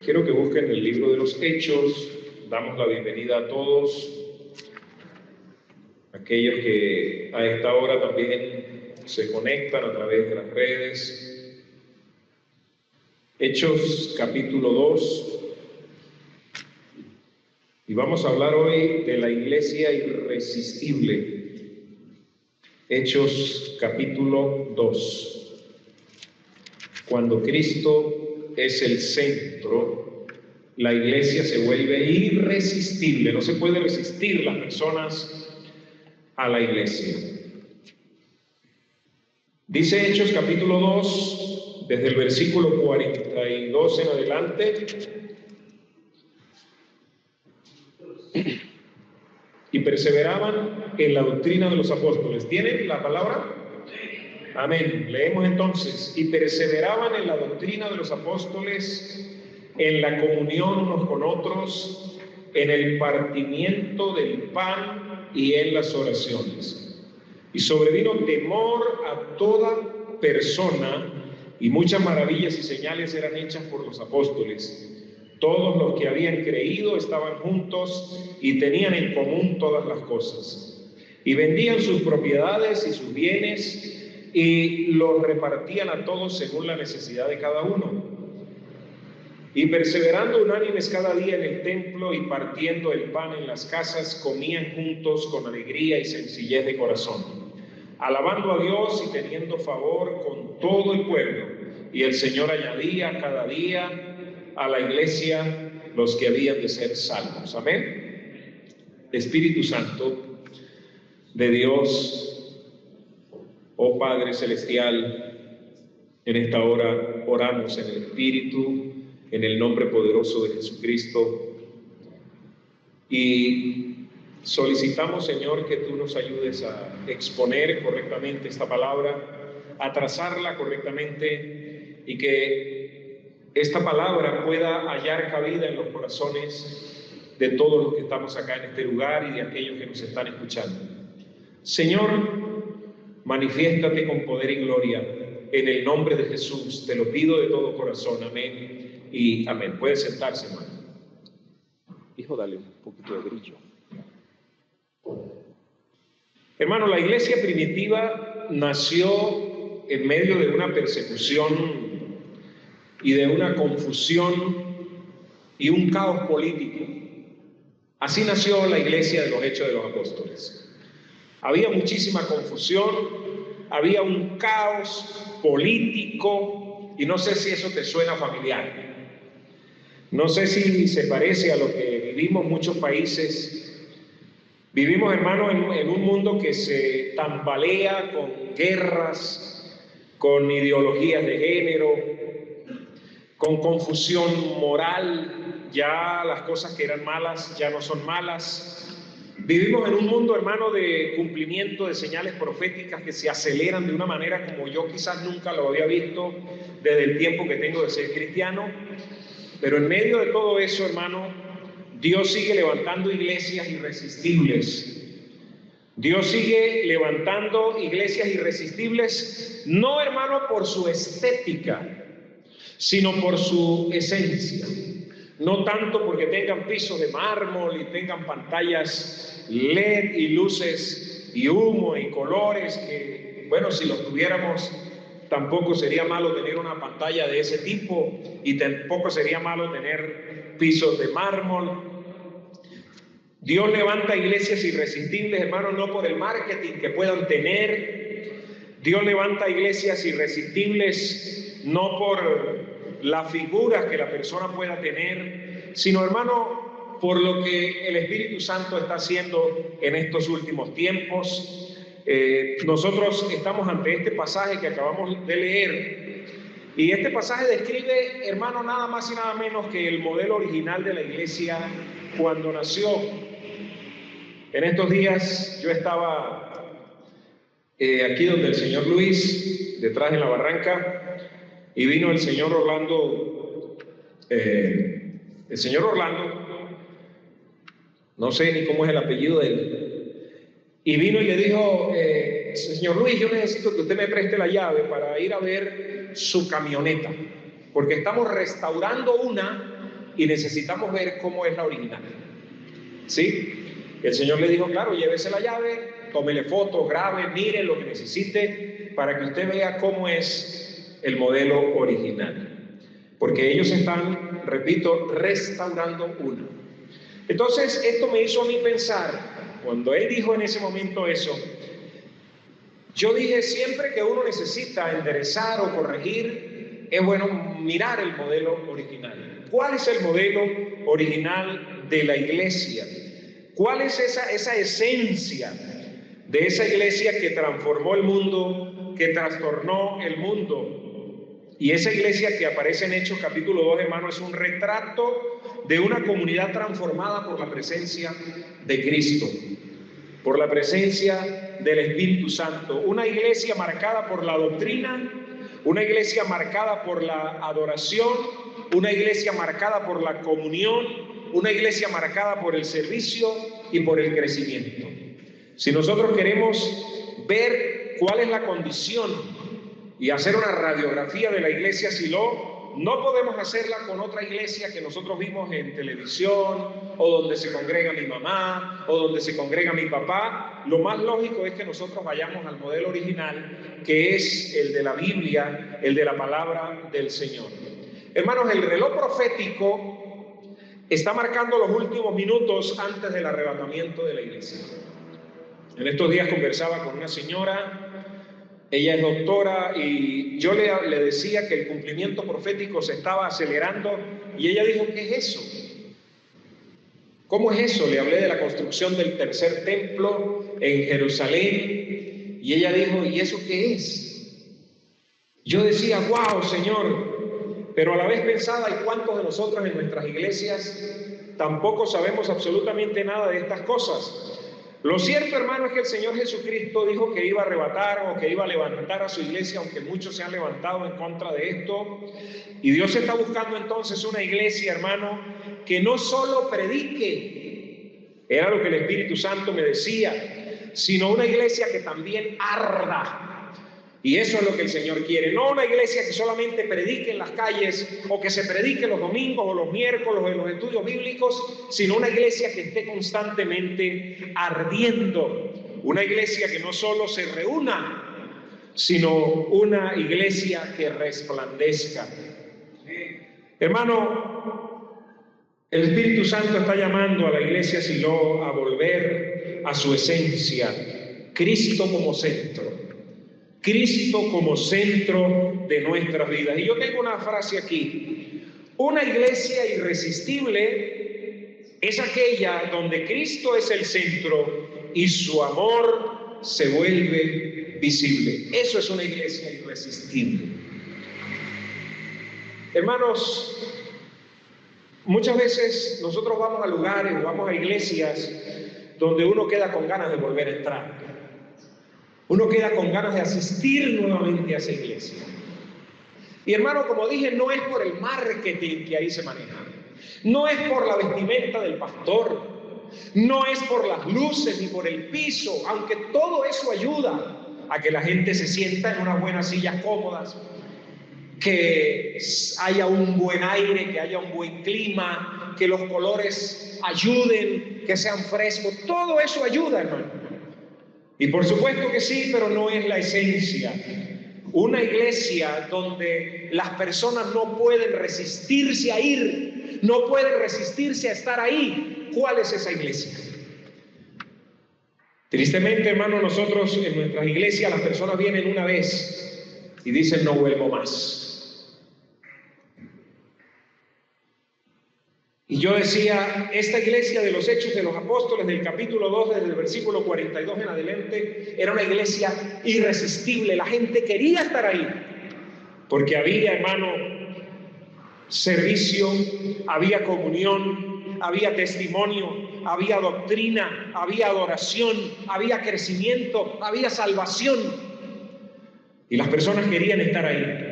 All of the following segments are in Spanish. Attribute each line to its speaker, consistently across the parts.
Speaker 1: Quiero que busquen el libro de los Hechos. Damos la bienvenida a todos, aquellos que a esta hora también se conectan a través de las redes. Hechos capítulo 2. Y vamos a hablar hoy de la iglesia irresistible. Hechos capítulo 2. Cuando Cristo es el centro, la iglesia se vuelve irresistible. No se puede resistir las personas a la iglesia. Dice Hechos capítulo 2, desde el versículo 42 en adelante. Y perseveraban en la doctrina de los apóstoles. ¿Tienen la palabra? Amén. Leemos entonces. Y perseveraban en la doctrina de los apóstoles, en la comunión unos con otros, en el partimiento del pan y en las oraciones. Y sobrevino temor a toda persona, y muchas maravillas y señales eran hechas por los apóstoles. Todos los que habían creído estaban juntos y tenían en común todas las cosas. Y vendían sus propiedades y sus bienes y los repartían a todos según la necesidad de cada uno. Y perseverando unánimes cada día en el templo y partiendo el pan en las casas, comían juntos con alegría y sencillez de corazón, alabando a Dios y teniendo favor con todo el pueblo. Y el Señor añadía cada día a la iglesia los que habían de ser salvos. Amén. Espíritu Santo de Dios, oh Padre Celestial, en esta hora oramos en el Espíritu, en el nombre poderoso de Jesucristo, y solicitamos, Señor, que tú nos ayudes a exponer correctamente esta palabra, a trazarla correctamente, y que esta palabra pueda hallar cabida en los corazones de todos los que estamos acá en este lugar y de aquellos que nos están escuchando. Señor, manifiéstate con poder y gloria en el nombre de Jesús. Te lo pido de todo corazón. Amén y amén. Puede sentarse, hermano. Hijo, dale un poquito de brillo. Hermano, la iglesia primitiva nació en medio de una persecución y de una confusión y un caos político. Así nació la iglesia de los Hechos de los Apóstoles. Había muchísima confusión, había un caos político, y no sé si eso te suena familiar. No sé si se parece a lo que vivimos muchos países. Vivimos, hermano, en un mundo que se tambalea con guerras, con ideologías de género, con confusión moral. Ya las cosas que eran malas ya no son malas. Vivimos en un mundo, hermano, de cumplimiento de señales proféticas que se aceleran de una manera como yo quizás nunca lo había visto desde el tiempo que tengo de ser cristiano. Pero en medio de todo eso, hermano, Dios sigue levantando iglesias irresistibles. Dios sigue levantando iglesias irresistibles, no, hermano, por su estética, sino por su esencia. No tanto porque tengan pisos de mármol y tengan pantallas LED y luces y humo y colores, que, bueno, si los tuviéramos, tampoco sería malo tener una pantalla de ese tipo, y tampoco sería malo tener pisos de mármol. Dios levanta iglesias irresistibles, hermano, no por el marketing que puedan tener. Dios levanta iglesias irresistibles no por las figuras que la persona pueda tener, sino, hermano, por lo que el Espíritu Santo está haciendo en estos últimos tiempos. Nosotros estamos ante este pasaje que acabamos de leer, y este pasaje describe, hermano, nada más y nada menos que el modelo original de la iglesia cuando nació. En estos días yo estaba aquí donde el señor Luis, detrás de la barranca, y vino el señor Orlando, no sé ni cómo es el apellido de él, y vino y le dijo, señor Luis, yo necesito que usted me preste la llave para ir a ver su camioneta, porque estamos restaurando una y necesitamos ver cómo es la original. ¿Sí? El Señor le dijo, claro, llévese la llave, tómele fotos, grabe, mire lo que necesite para que usted vea cómo es el modelo original. Porque ellos están, repito, restaurando uno. Entonces, esto me hizo a mí pensar, cuando él dijo en ese momento eso, yo dije, siempre que uno necesita enderezar o corregir, es bueno mirar el modelo original. ¿Cuál es el modelo original de la iglesia? ¿Cuál es esa esencia de esa iglesia que transformó el mundo, que trastornó el mundo? Y esa iglesia que aparece en Hechos capítulo 2, hermano, es un retrato de una comunidad transformada por la presencia de Cristo, por la presencia del Espíritu Santo. Una iglesia marcada por la doctrina, una iglesia marcada por la adoración, una iglesia marcada por la comunión, una iglesia marcada por el servicio y por el crecimiento. Si nosotros queremos ver cuál es la condición y hacer una radiografía de la iglesia Silo, no podemos hacerla con otra iglesia que nosotros vimos en televisión, o donde se congrega mi mamá, o donde se congrega mi papá. Lo más lógico es que nosotros vayamos al modelo original, que es el de la Biblia, el de la palabra del Señor. Hermanos, el reloj profético está marcando los últimos minutos antes del arrebatamiento de la iglesia. En estos días conversaba con una señora. Ella es doctora y yo le decía que el cumplimiento profético se estaba acelerando y ella dijo, ¿qué es eso? ¿Cómo es eso? Le hablé de la construcción del tercer templo en Jerusalén y ella dijo, ¿y eso qué es? Yo decía, wow, Señor, pero a la vez pensaba, ¿y cuántos de nosotros en nuestras iglesias tampoco sabemos absolutamente nada de estas cosas? Lo cierto, hermano, es que el Señor Jesucristo dijo que iba a arrebatar o que iba a levantar a su iglesia, aunque muchos se han levantado en contra de esto. Y Dios está buscando entonces una iglesia, hermano, que no solo predique, era lo que el Espíritu Santo me decía, sino una iglesia que también arda. Y eso es lo que el Señor quiere, no una iglesia que solamente predique en las calles o que se predique los domingos o los miércoles o en los estudios bíblicos, sino una iglesia que esté constantemente ardiendo, una iglesia que no solo se reúna, sino una iglesia que resplandezca. Hermano, el Espíritu Santo está llamando a la iglesia Silo a volver a su esencia, Cristo como centro. Cristo como centro de nuestras vidas. Y yo tengo una frase aquí. Una iglesia irresistible es aquella donde Cristo es el centro y su amor se vuelve visible. Eso es una iglesia irresistible. Hermanos, muchas veces nosotros vamos a lugares o vamos a iglesias donde uno queda con ganas de volver a entrar. Uno queda con ganas de asistir nuevamente a esa iglesia. Y hermano, como dije, no es por el marketing que ahí se maneja. No es por la vestimenta del pastor. No es por las luces ni por el piso, aunque todo eso ayuda a que la gente se sienta en unas buenas sillas cómodas, que haya un buen aire, que haya un buen clima, que los colores ayuden, que sean frescos. Todo eso ayuda, hermano. Y por supuesto que sí, pero no es la esencia. Una iglesia donde las personas no pueden resistirse a ir, no pueden resistirse a estar ahí. ¿Cuál es esa iglesia? Tristemente, hermano, nosotros en nuestras iglesias las personas vienen una vez y dicen no vuelvo más. Y yo decía, esta iglesia de los Hechos de los Apóstoles del capítulo 2, desde el versículo 42 en adelante, era una iglesia irresistible. La gente quería estar ahí, porque había, hermano, servicio, había comunión, había testimonio, había doctrina, había adoración, había crecimiento, había salvación. Y las personas querían estar ahí.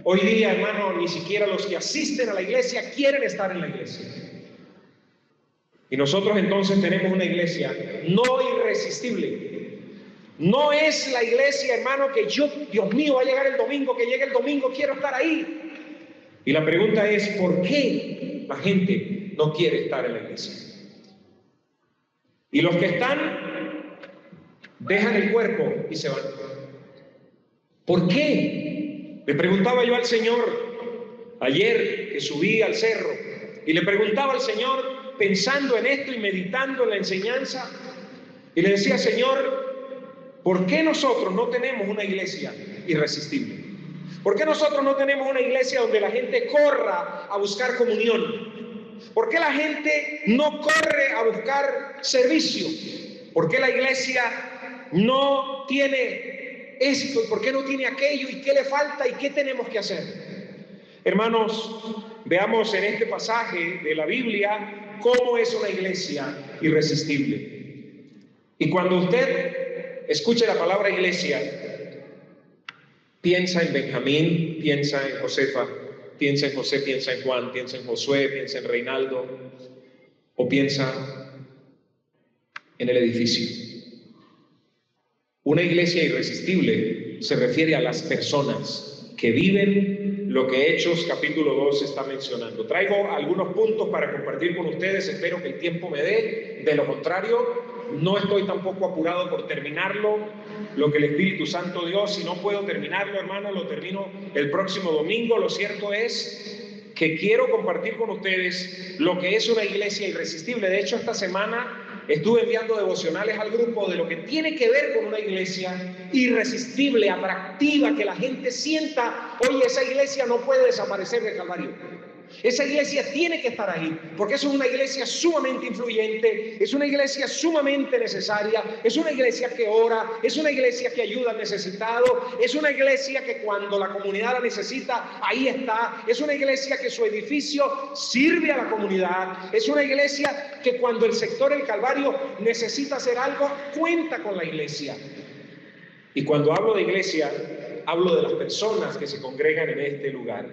Speaker 1: Hoy día, hermano, ni siquiera los que asisten a la iglesia quieren estar en la iglesia. Y nosotros entonces tenemos una iglesia no irresistible. No es la iglesia, hermano, que yo, Dios mío, va a llegar el domingo, que llegue el domingo, quiero estar ahí. Y la pregunta es, ¿por qué? la gente no quiere estar en la iglesia. Y los que están, dejan el cuerpo y se van. ¿Por qué? Le preguntaba yo al Señor ayer que subí al cerro, y le preguntaba al Señor pensando en esto y meditando en la enseñanza, y le decía: Señor, ¿por qué nosotros no tenemos una iglesia irresistible? ¿Por qué nosotros no tenemos una iglesia donde la gente corra a buscar comunión? ¿Por qué la gente no corre a buscar servicio? ¿Por qué la iglesia no tiene esto? ¿Por qué no tiene aquello? ¿Y qué le falta? ¿Y qué tenemos que hacer? Hermanos, veamos en este pasaje de la Biblia cómo es una iglesia irresistible. Y cuando usted escuche la palabra iglesia, piensa en Benjamín, piensa en Josefa, piensa en José, piensa en Juan, piensa en Josué, piensa en Reinaldo, o piensa en el edificio. Una iglesia irresistible se refiere a las personas que viven lo que Hechos capítulo 2 está mencionando. Traigo algunos puntos para compartir con ustedes, espero que el tiempo me dé, de lo contrario, no estoy tampoco apurado por terminarlo, lo que el Espíritu Santo dio. Si no puedo terminarlo, hermano, lo termino el próximo domingo. Lo cierto es que quiero compartir con ustedes lo que es una iglesia irresistible. De hecho, esta semana estuve enviando devocionales al grupo de lo que tiene que ver con una iglesia irresistible, atractiva, que la gente sienta: oye, esa iglesia no puede desaparecer de Calvario. Esa iglesia tiene que estar ahí, porque es una iglesia sumamente influyente, es una iglesia sumamente necesaria, es una iglesia que ora, es una iglesia que ayuda al necesitado, es una iglesia que cuando la comunidad la necesita, ahí está, es una iglesia que su edificio sirve a la comunidad, es una iglesia que cuando el sector del Calvario necesita hacer algo, cuenta con la iglesia. Y cuando hablo de iglesia, hablo de las personas que se congregan en este lugar.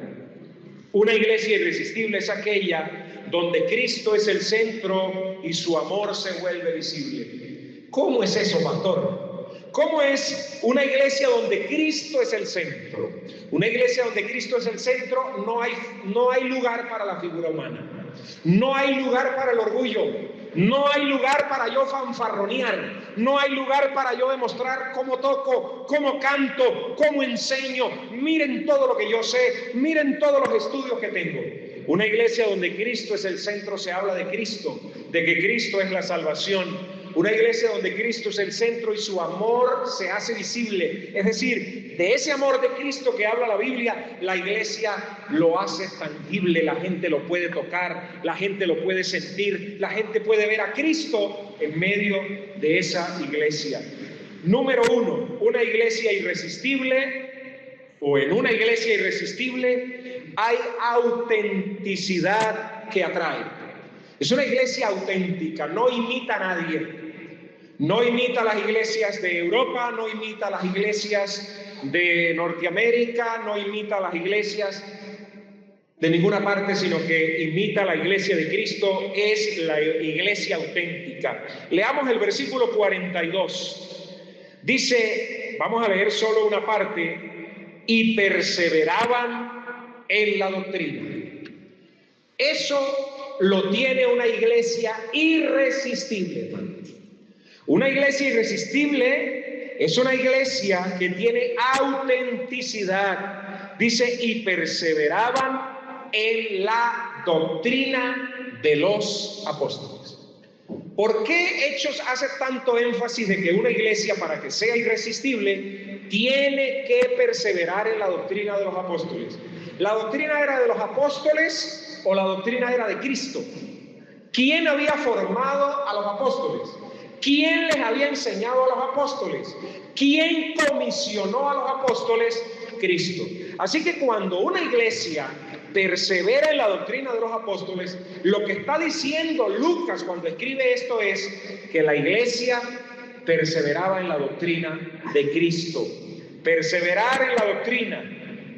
Speaker 1: Una iglesia irresistible es aquella donde Cristo es el centro y su amor se vuelve visible. ¿Cómo es eso, pastor? ¿Cómo es una iglesia donde Cristo es el centro? Una iglesia donde Cristo es el centro, no hay lugar para la figura humana. No hay lugar para el orgullo. No hay lugar para yo fanfarronear. No hay lugar para yo demostrar cómo toco, cómo canto, cómo enseño. Miren todo lo que yo sé, miren todos los estudios que tengo. Una iglesia donde Cristo es el centro, se habla de Cristo, de que Cristo es la salvación. Una iglesia donde Cristo es el centro y su amor se hace visible. Es decir, de ese amor de Cristo que habla la Biblia, la iglesia lo hace tangible. La gente lo puede tocar, la gente lo puede sentir, la gente puede ver a Cristo en medio de esa iglesia. Número uno, una iglesia irresistible, o en una iglesia irresistible hay autenticidad que atrae. Es una iglesia auténtica, no imita a nadie. No imita las iglesias de Europa, no imita las iglesias de Norteamérica, no imita las iglesias de ninguna parte, sino que imita la iglesia de Cristo, es la iglesia auténtica. Leamos el versículo 42. Dice, vamos a leer solo una parte: y perseveraban en la doctrina. Eso lo tiene una iglesia irresistible, hermano. Una iglesia irresistible es una iglesia que tiene autenticidad. Dice, y perseveraban en la doctrina de los apóstoles. ¿Por qué Hechos hace tanto énfasis de que una iglesia, para que sea irresistible, tiene que perseverar en la doctrina de los apóstoles? ¿La doctrina era de los apóstoles o la doctrina era de Cristo? ¿Quién había formado a los apóstoles? ¿Quién les había enseñado a los apóstoles? ¿Quién comisionó a los apóstoles? Cristo. Así que cuando una iglesia persevera en la doctrina de los apóstoles, lo que está diciendo Lucas cuando escribe esto es que la iglesia perseveraba en la doctrina de Cristo. Perseverar en la doctrina.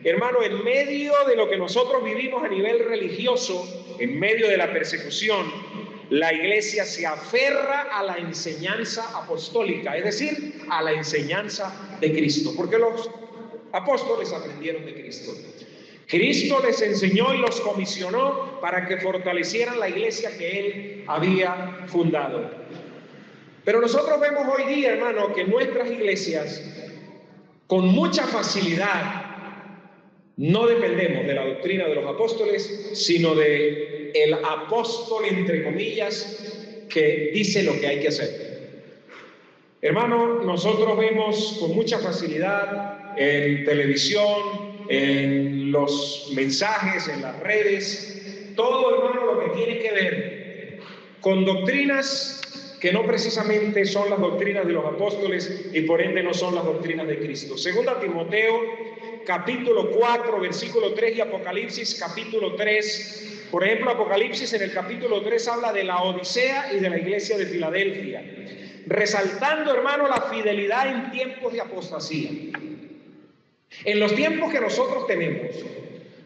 Speaker 1: Hermano, en medio de lo que nosotros vivimos a nivel religioso, en medio de la persecución, la iglesia se aferra a la enseñanza apostólica, es decir, a la enseñanza de Cristo, porque los apóstoles aprendieron de Cristo. Cristo les enseñó y los comisionó para que fortalecieran la iglesia que Él había fundado. Pero nosotros vemos hoy día, hermano, que nuestras iglesias, con mucha facilidad, no dependemos de la doctrina de los apóstoles, sino de el apóstol, entre comillas, que dice lo que hay que hacer. Hermano, nosotros vemos con mucha facilidad en televisión, en los mensajes, en las redes, todo, hermano, lo que tiene que ver con doctrinas que no precisamente son las doctrinas de los apóstoles y por ende no son las doctrinas de Cristo. Segunda Timoteo, capítulo 4, versículo 3 y Apocalipsis, capítulo 3. Por ejemplo, Apocalipsis en el capítulo 3 habla de la Odisea y de la iglesia de Filadelfia, resaltando, hermano, la fidelidad en tiempos de apostasía. En los tiempos que nosotros tenemos,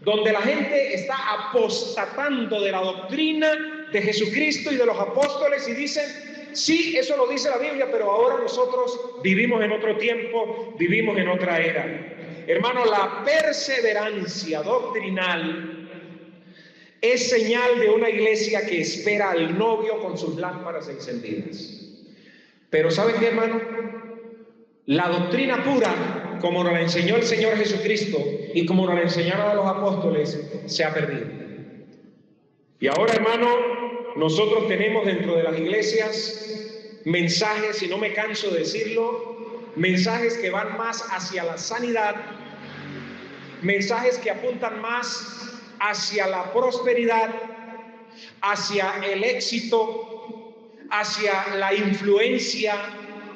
Speaker 1: donde la gente está apostatando de la doctrina de Jesucristo y de los apóstoles y dicen, sí, eso lo dice la Biblia, pero ahora nosotros vivimos en otro tiempo, vivimos en otra era. Hermano, la perseverancia doctrinal es señal de una iglesia que espera al novio con sus lámparas encendidas. Pero ¿saben qué, hermano? La doctrina pura, como nos la enseñó el Señor Jesucristo y como nos la enseñaron los apóstoles, se ha perdido. Y ahora, hermano, nosotros tenemos dentro de las iglesias mensajes, y no me canso de decirlo, mensajes que van más hacia la sanidad, mensajes que apuntan más hacia la prosperidad, hacia el éxito, hacia la influencia,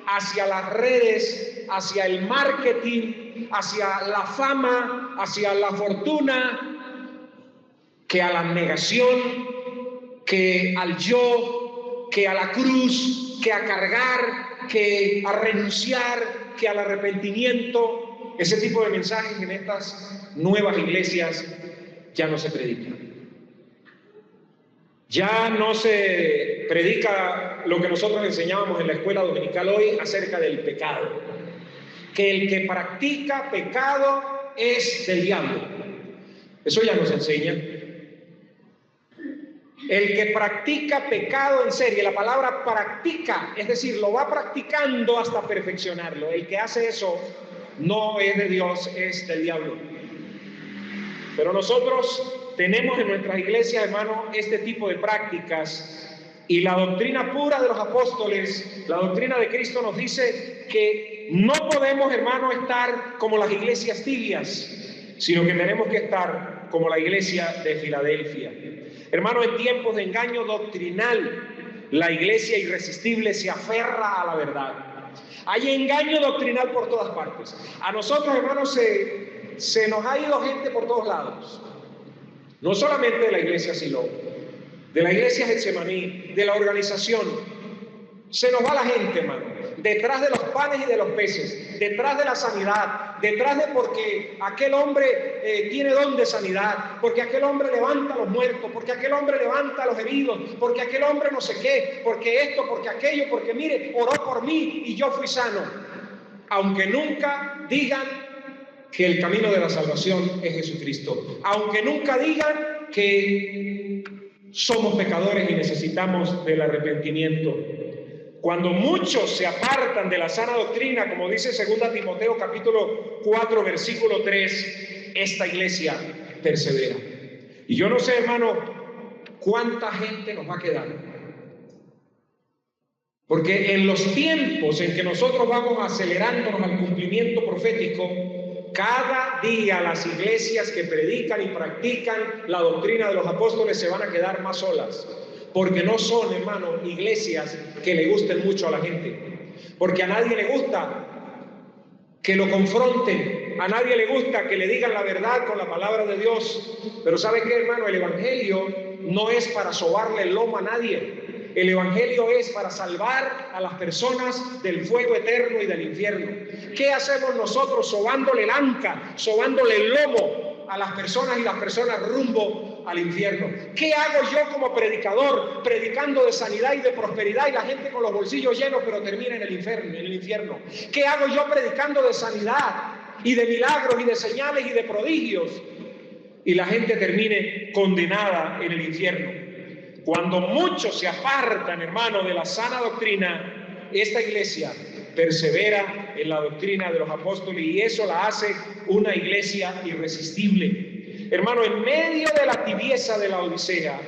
Speaker 1: hacia las redes, hacia el marketing, hacia la fama, hacia la fortuna, que a la negación, que al yo, que a la cruz, que a cargar, que a renunciar, que al arrepentimiento. Ese tipo de mensajes en estas nuevas iglesias ya no se predican. Ya no se predica lo que nosotros enseñábamos en la escuela dominical hoy acerca del pecado. Que el que practica pecado es del diablo. Eso ya nos enseña. El que practica pecado en serie, la palabra practica, es decir, lo va practicando hasta perfeccionarlo. El que hace eso no es de Dios, es del diablo. Pero nosotros tenemos en nuestras iglesias, hermano, este tipo de prácticas, y la doctrina pura de los apóstoles, la doctrina de Cristo nos dice que no podemos, hermano, estar como las iglesias tibias, sino que tenemos que estar como la iglesia de Filadelfia. Hermano, en tiempos de engaño doctrinal, la iglesia irresistible se aferra a la verdad. Hay engaño doctrinal por todas partes. A nosotros, hermanos, se nos ha ido gente por todos lados. No solamente de la iglesia Silo, de la iglesia Getsemaní, de la organización. Se nos va la gente, hermano, detrás de los panes y de los peces, detrás de la sanidad, detrás de porque aquel hombre tiene don de sanidad, porque aquel hombre levanta a los muertos, porque aquel hombre levanta a los heridos, porque aquel hombre no sé qué, porque esto, porque aquello, porque mire, oró por mí y yo fui sano. Aunque nunca digan que el camino de la salvación es Jesucristo, aunque nunca digan que somos pecadores y necesitamos del arrepentimiento. Cuando muchos se apartan de la sana doctrina, como dice 2 Timoteo capítulo 4 versículo 3, esta iglesia persevera. Y yo no sé, hermano, cuánta gente nos va a quedar. Porque en los tiempos en que nosotros vamos acelerándonos al cumplimiento profético, cada día las iglesias que predican y practican la doctrina de los apóstoles se van a quedar más solas. Porque no son, hermano, iglesias que le gusten mucho a la gente. Porque a nadie le gusta que lo confronten, a nadie le gusta que le digan la verdad con la palabra de Dios. Pero ¿sabe qué, hermano? El evangelio no es para sobarle el lomo a nadie. El evangelio es para salvar a las personas del fuego eterno y del infierno. ¿Qué hacemos nosotros sobándole el anca, sobándole el lomo a las personas y las personas rumbo al infierno? ¿Qué hago yo como predicador, predicando de sanidad y de prosperidad y la gente con los bolsillos llenos pero termina en el infierno? ¿Qué hago yo predicando de sanidad y de milagros y de señales y de prodigios y la gente termine condenada en el infierno. Cuando muchos se apartan, hermano, de la sana doctrina, esta iglesia persevera en la doctrina de los apóstoles y eso la hace una iglesia irresistible. Hermano, en medio de la tibieza de la Odisea,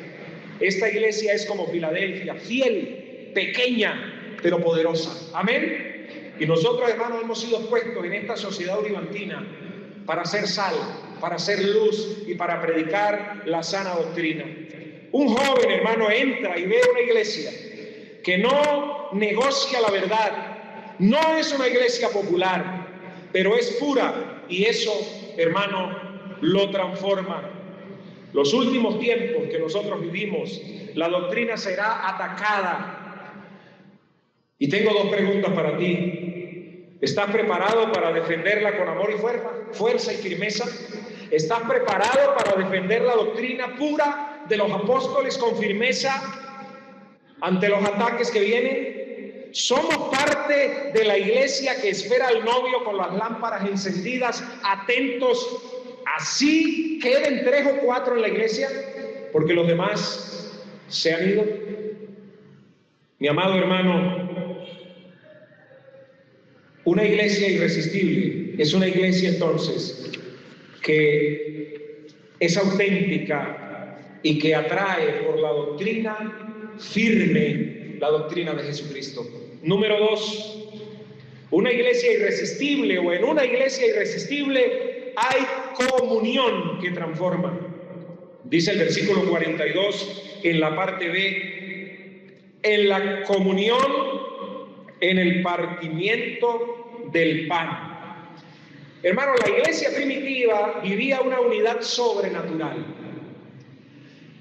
Speaker 1: esta iglesia es como Filadelfia, fiel, pequeña, pero poderosa. Amén. Y nosotros, hermanos, hemos sido puestos en esta sociedad oribantina para hacer sal, para hacer luz y para predicar la sana doctrina. Un joven, hermano, entra y ve una iglesia que no negocia la verdad, no es una iglesia popular, pero es pura, y eso, hermano, lo transforma. Los últimos tiempos que nosotros vivimos, la doctrina será atacada. Y tengo dos preguntas para ti. ¿Estás preparado para defenderla con amor y fuerza y firmeza? ¿Estás preparado para defender la doctrina pura de los apóstoles con firmeza ante los ataques que vienen? Somos parte de la iglesia que espera al novio con las lámparas encendidas, atentos, así queden 3 o 4 en la iglesia, porque los demás se han ido. Mi amado hermano, una iglesia irresistible es una iglesia entonces que es auténtica y que atrae por la doctrina firme, la doctrina de Jesucristo. Número 2, una iglesia irresistible, o en una iglesia irresistible hay comunión que transforma. Dice el versículo 42 en la parte B, en la comunión, en el partimiento del pan. Hermano, la iglesia primitiva vivía una unidad sobrenatural.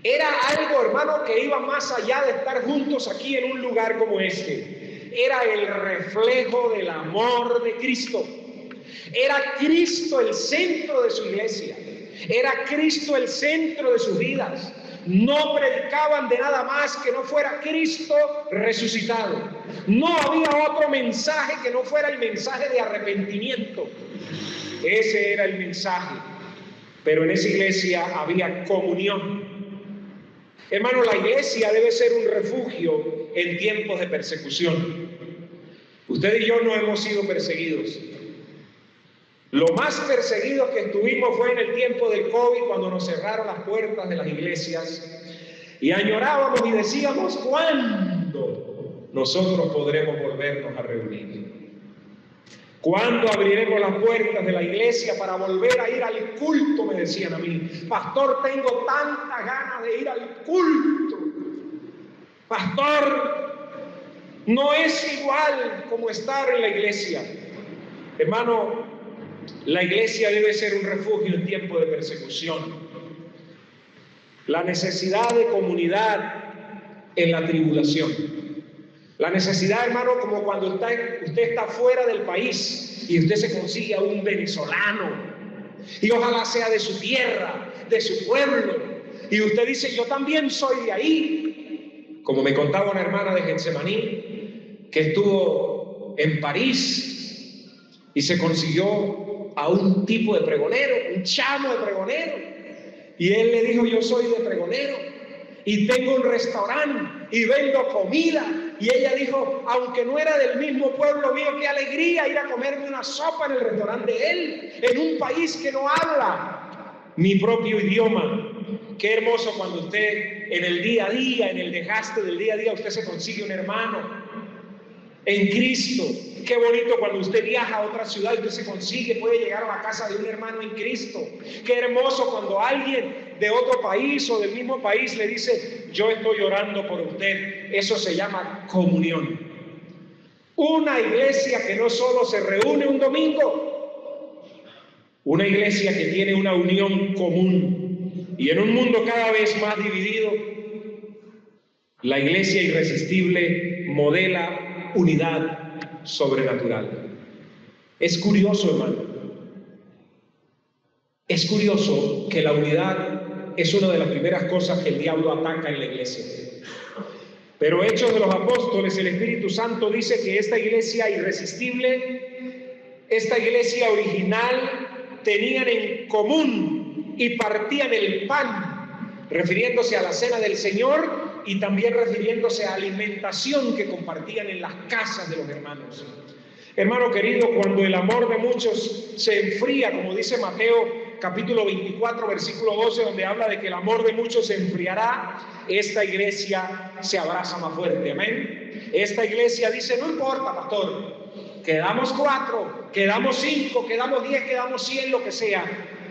Speaker 1: Era algo, hermano, que iba más allá de estar juntos aquí en un lugar como este. Era el reflejo del amor de Cristo. Era Cristo el centro de su iglesia. Era Cristo el centro de sus vidas. No predicaban de nada más que no fuera Cristo resucitado. No había otro mensaje que no fuera el mensaje de arrepentimiento. Ese era el mensaje. Pero en esa iglesia había comunión. Hermano, la iglesia debe ser un refugio en tiempos de persecución. Usted y yo no hemos sido perseguidos. Lo más perseguidos que estuvimos fue en el tiempo del COVID, cuando nos cerraron las puertas de las iglesias y añorábamos y decíamos, ¿cuándo nosotros podremos volvernos a reunir? ¿Cuándo abriremos las puertas de la iglesia para volver a ir al culto? Me decían a mí, pastor, tengo tantas ganas de ir al culto. Pastor, no es igual como estar en la iglesia. Hermano, la iglesia debe ser un refugio en tiempo de persecución. La necesidad de comunidad en la tribulación. La necesidad, hermano, como cuando usted está fuera del país y usted se consigue a un venezolano y ojalá sea de su tierra, de su pueblo, y usted dice, yo también soy de ahí. Como me contaba una hermana de Getsemaní que estuvo en París y se consiguió a un tipo de pregonero, un chamo de pregonero, y él le dijo, yo soy de pregonero y tengo un restaurante y vendo comida. Y ella dijo, aunque no era del mismo pueblo mío, qué alegría ir a comerme una sopa en el restaurante de él, en un país que no habla mi propio idioma. Qué hermoso cuando usted en el día a día, en el desgaste del día a día, usted se consigue un hermano en Cristo. Qué bonito cuando usted viaja a otra ciudad y usted se consigue, puede llegar a la casa de un hermano en Cristo. Qué hermoso cuando alguien de otro país o del mismo país le dice, yo estoy orando por usted. Eso se llama comunión. Una iglesia que no solo se reúne un domingo, una iglesia que tiene una unión común. Y en un mundo cada vez más dividido, la iglesia irresistible modela unidad sobrenatural. Es curioso, hermano. Es curioso que la unidad es una de las primeras cosas que el diablo ataca en la iglesia. Pero Hechos de los Apóstoles, el Espíritu Santo dice que esta iglesia irresistible, esta iglesia original, tenían en común y partían el pan, refiriéndose a la cena del Señor y también refiriéndose a alimentación que compartían en las casas de los hermanos. Hermano querido, cuando el amor de muchos se enfría, como dice Mateo capítulo 24, versículo 12, donde habla de que el amor de muchos se enfriará, esta iglesia se abraza más fuerte, amén. Esta iglesia dice, no importa, pastor, quedamos 4, quedamos 5, quedamos 10, quedamos 100, lo que sea,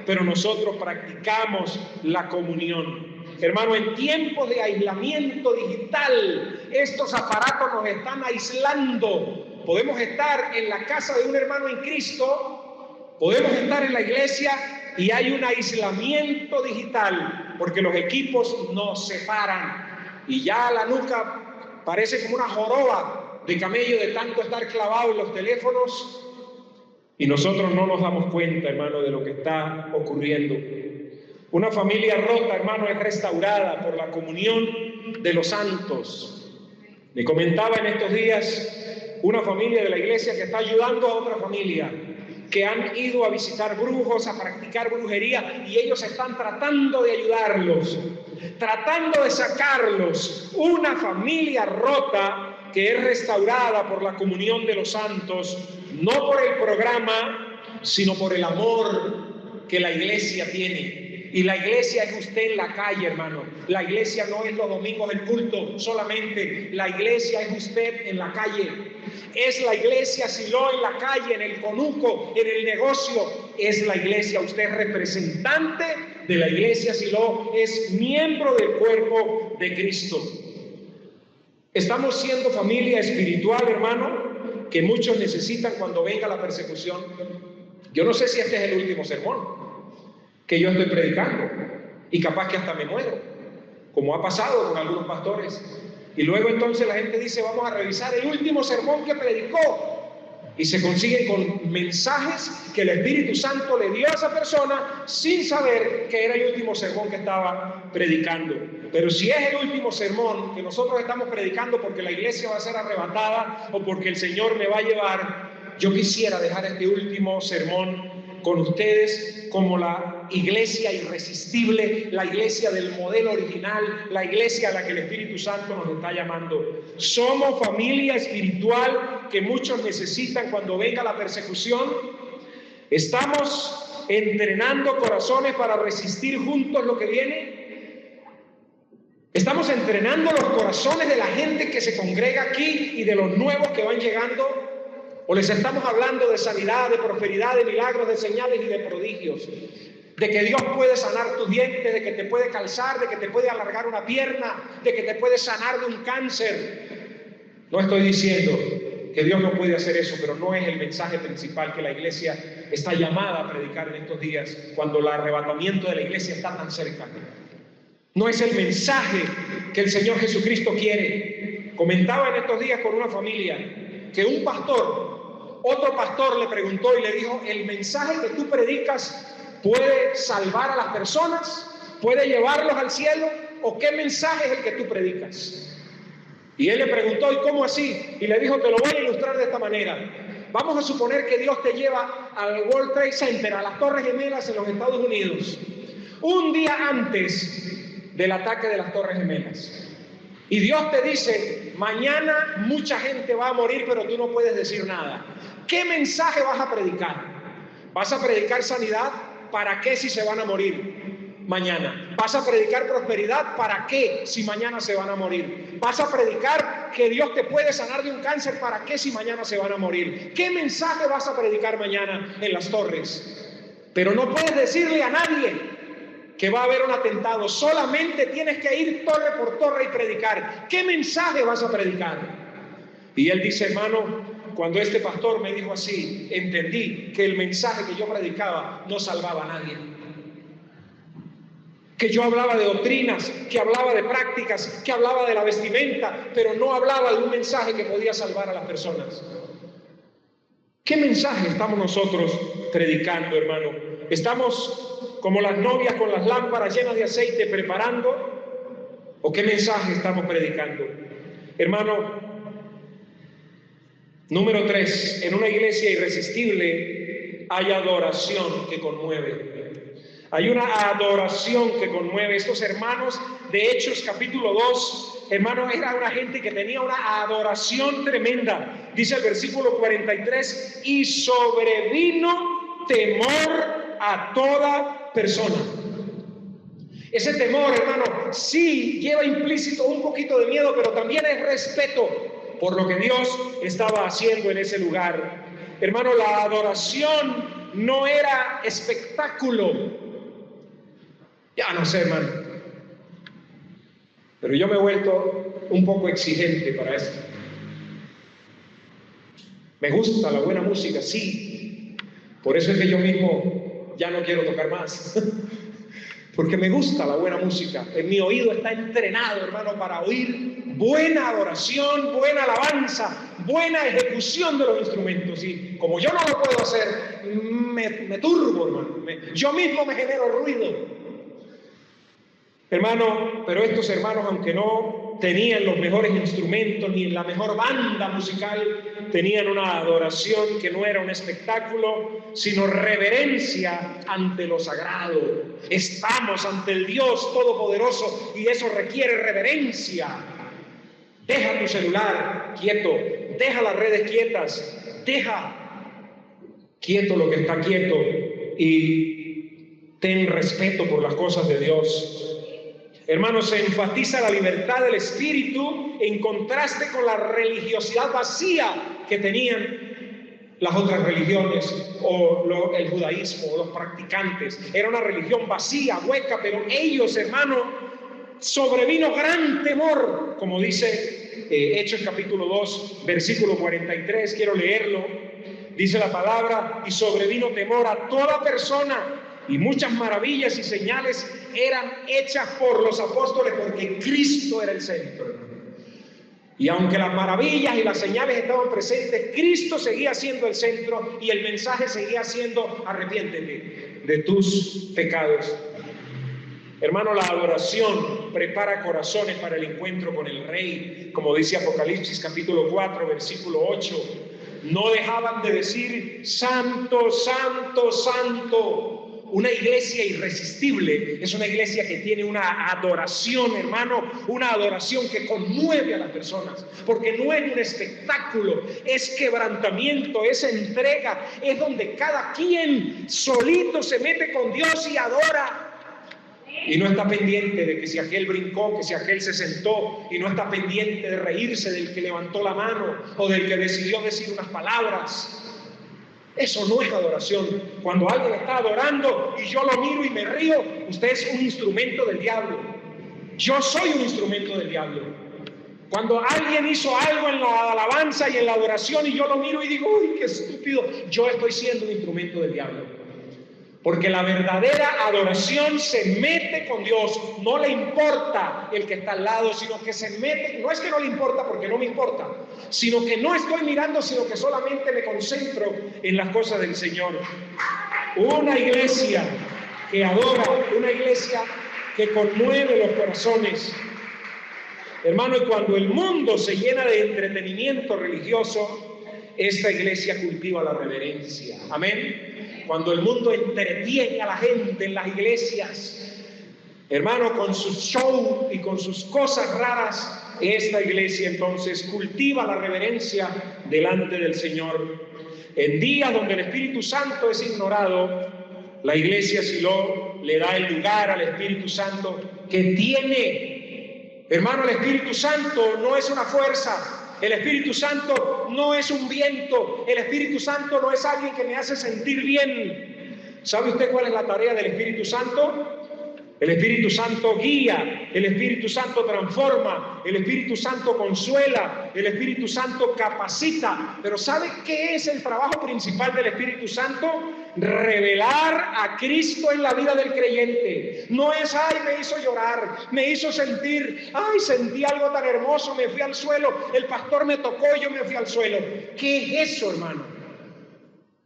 Speaker 1: pero nosotros practicamos la comunión. Hermano, en tiempos de aislamiento digital, estos aparatos nos están aislando. Podemos estar en la casa de un hermano en Cristo, podemos estar en la iglesia y hay un aislamiento digital porque los equipos nos separan y ya la nuca parece como una joroba de camello de tanto estar clavado en los teléfonos y nosotros no nos damos cuenta, hermano, de lo que está ocurriendo. Una familia rota, hermano, es restaurada por la comunión de los santos. Me comentaba en estos días una familia de la iglesia que está ayudando a otra familia que han ido a visitar brujos, a practicar brujería, y ellos están tratando de ayudarlos, tratando de sacarlos. Una familia rota que es restaurada por la comunión de los santos, no por el programa, sino por el amor que la iglesia tiene. Y la iglesia es usted en la calle, hermano. La iglesia no es los domingos el culto solamente. La iglesia es usted en la calle. Es la iglesia Silo en la calle, en el conuco, en el negocio. Es la iglesia. Usted es representante de la iglesia Silo. Es miembro del cuerpo de Cristo. Estamos siendo familia espiritual, hermano, que muchos necesitan cuando venga la persecución. Yo no sé si este es el último sermón que yo estoy predicando y capaz que hasta me muero, como ha pasado con algunos pastores, y luego entonces la gente dice, vamos a revisar el último sermón que predicó, y se consiguen con mensajes que el Espíritu Santo le dio a esa persona sin saber que era el último sermón que estaba predicando. Pero si es el último sermón que nosotros estamos predicando porque la iglesia va a ser arrebatada o porque el Señor me va a llevar, yo quisiera dejar este último sermón con ustedes como la iglesia irresistible, la iglesia del modelo original, la iglesia a la que el Espíritu Santo nos está llamando. Somos familia espiritual que muchos necesitan cuando venga la persecución. Estamos entrenando corazones para resistir juntos lo que viene. Estamos entrenando los corazones de la gente que se congrega aquí y de los nuevos que van llegando. ¿O les estamos hablando de sanidad, de prosperidad, de milagros, de señales y de prodigios? De que Dios puede sanar tus dientes, de que te puede calzar, de que te puede alargar una pierna, de que te puede sanar de un cáncer. No estoy diciendo que Dios no puede hacer eso, pero no es el mensaje principal que la iglesia está llamada a predicar en estos días, cuando el arrebatamiento de la iglesia está tan cerca. No es el mensaje que el Señor Jesucristo quiere. Comentaba en estos días con una familia que un pastor, otro pastor le preguntó y le dijo, ¿el mensaje que tú predicas puede salvar a las personas? ¿Puede llevarlos al cielo? ¿O qué mensaje es el que tú predicas? Y él le preguntó, ¿y cómo así? Y le dijo, te lo voy a ilustrar de esta manera. Vamos a suponer que Dios te lleva al World Trade Center, a las Torres Gemelas en los Estados Unidos, un día antes del ataque de las Torres Gemelas. Y Dios te dice, mañana mucha gente va a morir, pero tú no puedes decir nada. ¿Qué mensaje vas a predicar? ¿Vas a predicar sanidad? ¿Para qué si se van a morir mañana? ¿Vas a predicar prosperidad? ¿Para qué si mañana se van a morir? ¿Vas a predicar que Dios te puede sanar de un cáncer? ¿Para qué si mañana se van a morir? ¿Qué mensaje vas a predicar mañana en las torres? Pero no puedes decirle a nadie que va a haber un atentado. Solamente tienes que ir torre por torre y predicar. ¿Qué mensaje vas a predicar? Y él dice, hermano, cuando este pastor me dijo así, entendí que el mensaje que yo predicaba no salvaba a nadie. Que yo hablaba de doctrinas, que hablaba de prácticas, que hablaba de la vestimenta, pero no hablaba de un mensaje que podía salvar a las personas. ¿Qué mensaje estamos nosotros predicando, hermano? ¿Estamos como las novias con las lámparas llenas de aceite preparando? ¿O qué mensaje estamos predicando? Hermano, número 3, en una iglesia irresistible hay adoración que conmueve. Hay una adoración que conmueve. Estos hermanos de Hechos capítulo 2, hermanos, era una gente que tenía una adoración tremenda. Dice el versículo 43, y sobrevino temor a toda persona. Ese temor, hermano, sí lleva implícito un poquito de miedo, pero también es respeto por lo que Dios estaba haciendo en ese lugar. Hermano, la adoración no era espectáculo. Ya no sé, hermano, pero yo me he vuelto un poco exigente para esto. Me gusta la buena música, sí. Por eso es que yo mismo ya no quiero tocar más. Porque me gusta la buena música. En mi oído está entrenado, hermano, para oír buena adoración, buena alabanza, buena ejecución de los instrumentos. Y como yo no lo puedo hacer, me turbo, hermano. Yo mismo me genero ruido. Hermano, pero estos hermanos, aunque no tenían los mejores instrumentos ni la mejor banda musical, tenían una adoración que no era un espectáculo, sino reverencia ante lo sagrado. Estamos ante el Dios Todopoderoso y eso requiere reverencia. Deja tu celular quieto, deja las redes quietas, deja quieto lo que está quieto y ten respeto por las cosas de Dios. Hermanos, se enfatiza la libertad del espíritu en contraste con la religiosidad vacía que tenían las otras religiones o el judaísmo o los practicantes. Era una religión vacía, hueca, pero ellos, hermanos, sobrevino gran temor, como dice Hechos capítulo 2, versículo 43, quiero leerlo. Dice la palabra, y sobrevino temor a toda persona, y muchas maravillas y señales eran hechas por los apóstoles porque Cristo era el centro. Y aunque las maravillas y las señales estaban presentes, Cristo seguía siendo el centro y el mensaje seguía siendo arrepiéntete de tus pecados. Hermano, la adoración prepara corazones para el encuentro con el Rey, como dice Apocalipsis capítulo 4, versículo 8. No dejaban de decir, santo, santo, santo. Una iglesia irresistible es una iglesia que tiene una adoración, hermano, una adoración que conmueve a las personas, porque no es un espectáculo, es quebrantamiento, es entrega, es donde cada quien solito se mete con Dios y adora. Y no está pendiente de que si aquel brincó, que si aquel se sentó, y no está pendiente de reírse del que levantó la mano o del que decidió decir unas palabras. Eso no es adoración. Cuando alguien está adorando y yo lo miro y me río, usted es un instrumento del diablo. Yo soy un instrumento del diablo. Cuando alguien hizo algo en la alabanza y en la adoración y yo lo miro y digo, uy, qué estúpido, yo estoy siendo un instrumento del diablo. Porque la verdadera adoración se mete con Dios, no le importa el que está al lado, sino que se mete, no es que no le importa porque no me importa, sino que no estoy mirando, sino que solamente me concentro en las cosas del Señor. Una iglesia que adora, una iglesia que conmueve los corazones. Hermano, y cuando el mundo se llena de entretenimiento religioso, esta iglesia cultiva la reverencia. Amén. Cuando el mundo entretiene a la gente en las iglesias, hermano, con sus shows y con sus cosas raras, esta iglesia entonces cultiva la reverencia delante del Señor. En días donde el Espíritu Santo es ignorado, la iglesia Silo le da el lugar al Espíritu Santo que tiene. Hermano, el Espíritu Santo no es una fuerza. El Espíritu Santo no es un viento, el Espíritu Santo no es alguien que me hace sentir bien. ¿Sabe usted cuál es la tarea del Espíritu Santo? El Espíritu Santo guía, el Espíritu Santo transforma, el Espíritu Santo consuela, el Espíritu Santo capacita. Pero ¿sabe qué es el trabajo principal del Espíritu Santo? Revelar a Cristo en la vida del creyente. No es, ay, me hizo llorar, me hizo sentir, ay, sentí algo tan hermoso, me fui al suelo, el pastor me tocó y yo me fui al suelo. ¿Qué es eso, hermano?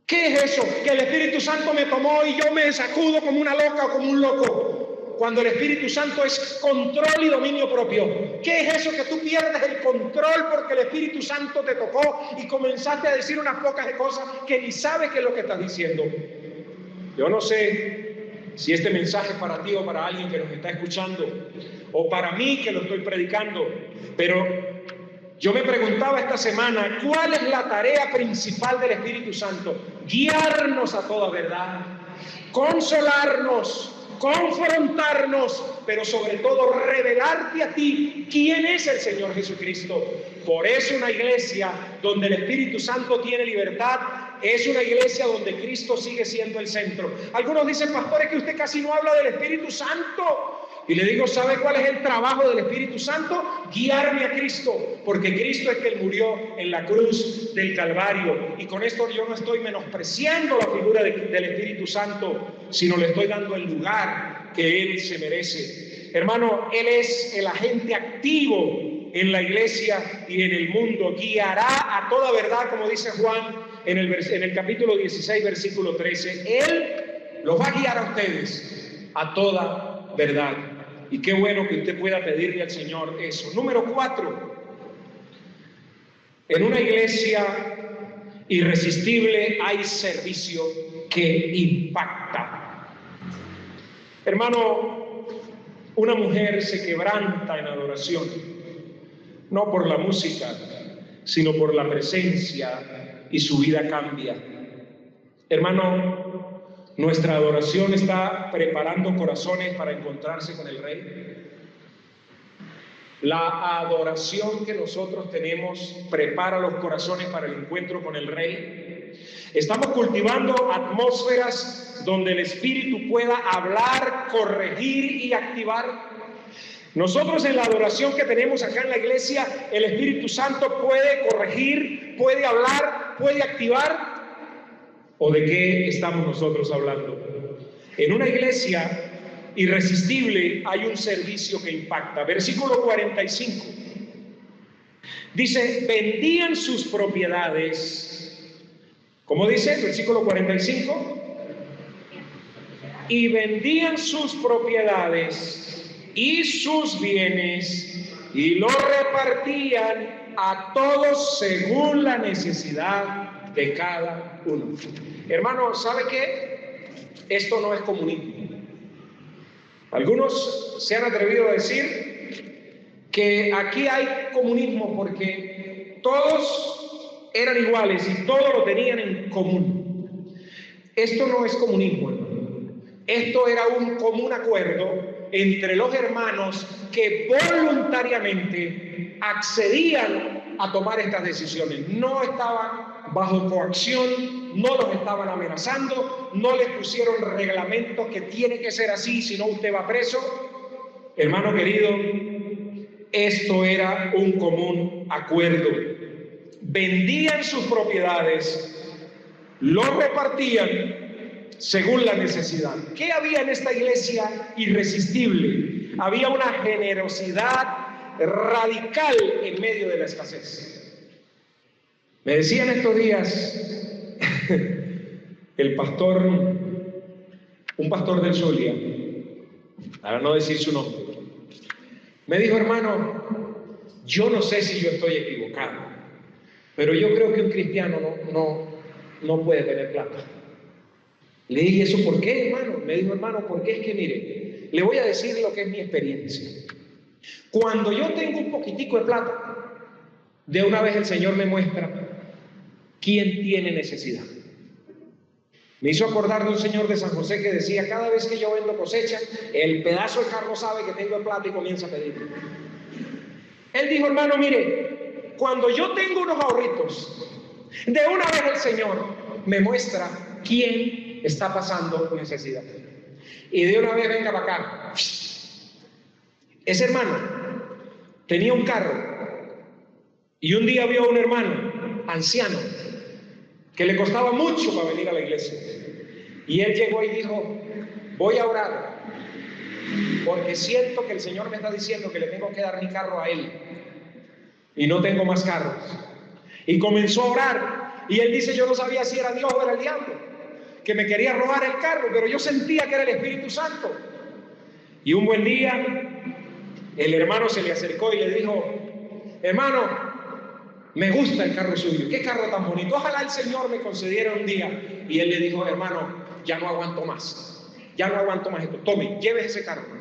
Speaker 1: ¿Qué es eso? Que el Espíritu Santo me tomó y yo me sacudo como una loca o como un loco. Cuando el Espíritu Santo es control y dominio propio. ¿Qué es eso? Que tú pierdes el control porque el Espíritu Santo te tocó y comenzaste a decir unas pocas cosas que ni sabes qué es lo que estás diciendo. Yo no sé si este mensaje es para ti o para alguien que nos está escuchando, o para mí que lo estoy predicando, pero yo me preguntaba esta semana, ¿cuál es la tarea principal del Espíritu Santo? Guiarnos a toda verdad, consolarnos, confrontarnos, pero sobre todo revelarte a ti quién es el Señor Jesucristo. Por eso una iglesia donde el Espíritu Santo tiene libertad es una iglesia donde Cristo sigue siendo el centro. Algunos dicen, pastores, que usted casi no habla del Espíritu Santo. Y le digo, ¿sabe cuál es el trabajo del Espíritu Santo? Guiarme a Cristo, porque Cristo es quien murió en la cruz del Calvario. Y con esto yo no estoy menospreciando la figura del Espíritu Santo, sino le estoy dando el lugar que Él se merece. Hermano, Él es el agente activo en la iglesia y en el mundo. Guiará a toda verdad, como dice Juan en el capítulo 16, versículo 13. Él los va a guiar a ustedes a toda verdad. Y qué bueno que usted pueda pedirle al Señor eso. Número 4. En una iglesia irresistible hay servicio que impacta. Hermano, una mujer se quebranta en adoración, no por la música, sino por la presencia, y su vida cambia. Hermano, ¿nuestra adoración está preparando corazones para encontrarse con el Rey? La adoración que nosotros tenemos prepara los corazones para el encuentro con el Rey. Estamos cultivando atmósferas donde el Espíritu pueda hablar, corregir y activar. Nosotros en la adoración que tenemos acá en la iglesia, el Espíritu Santo puede corregir, puede hablar, puede activar. ¿O de qué estamos nosotros hablando? En una iglesia irresistible hay un servicio que impacta. Versículo 45. Dice, vendían sus propiedades. ¿Cómo dice? Versículo 45. Y vendían sus propiedades y sus bienes y lo repartían a todos según la necesidad de cada uno. Hermano, ¿sabe qué? Esto no es comunismo. Algunos se han atrevido a decir que aquí hay comunismo porque todos eran iguales y todos lo tenían en común. Esto no es comunismo, hermano. Esto era un común acuerdo entre los hermanos que voluntariamente accedían a tomar estas decisiones. No estaban bajo coacción, no los estaban amenazando, no les pusieron reglamentos que tiene que ser así, si no usted va preso. Hermano querido, esto era un común acuerdo. Vendían sus propiedades, lo repartían según la necesidad. ¿Qué había en esta iglesia irresistible? Había una generosidad radical en medio de la escasez. Me decían estos días el pastor, un pastor del Zulia, para no decir su nombre, me dijo, hermano, yo no sé si yo estoy equivocado, pero yo creo que un cristiano no puede tener plata. Le dije, ¿eso por qué, hermano? Me dijo, hermano, porque es que mire, le voy a decir lo que es mi experiencia. Cuando yo tengo un poquitico de plata, de una vez el Señor me muestra quién tiene necesidad. Me hizo acordar de un señor de San José que decía, cada vez que yo vendo cosecha, el pedazo de carro sabe que tengo plata y comienza a pedir. Él dijo, hermano, mire, cuando yo tengo unos ahorritos, de una vez el Señor me muestra quién está pasando necesidad. Y de una vez venga para acá. Ese hermano tenía un carro y un día vio a un hermano anciano que le costaba mucho para venir a la iglesia. Y él llegó y dijo, voy a orar porque siento que el Señor me está diciendo que le tengo que dar mi carro a él y no tengo más carros. Y comenzó a orar y él dice, yo no sabía si era Dios o era el diablo que me quería robar el carro, pero yo sentía que era el Espíritu Santo. Y un buen día el hermano se le acercó y le dijo, hermano, me gusta el carro suyo, qué carro tan bonito, ojalá el Señor me concediera un día. Y él le dijo, hermano, ya no aguanto más, ya no aguanto más esto, tome, llévese ese carro.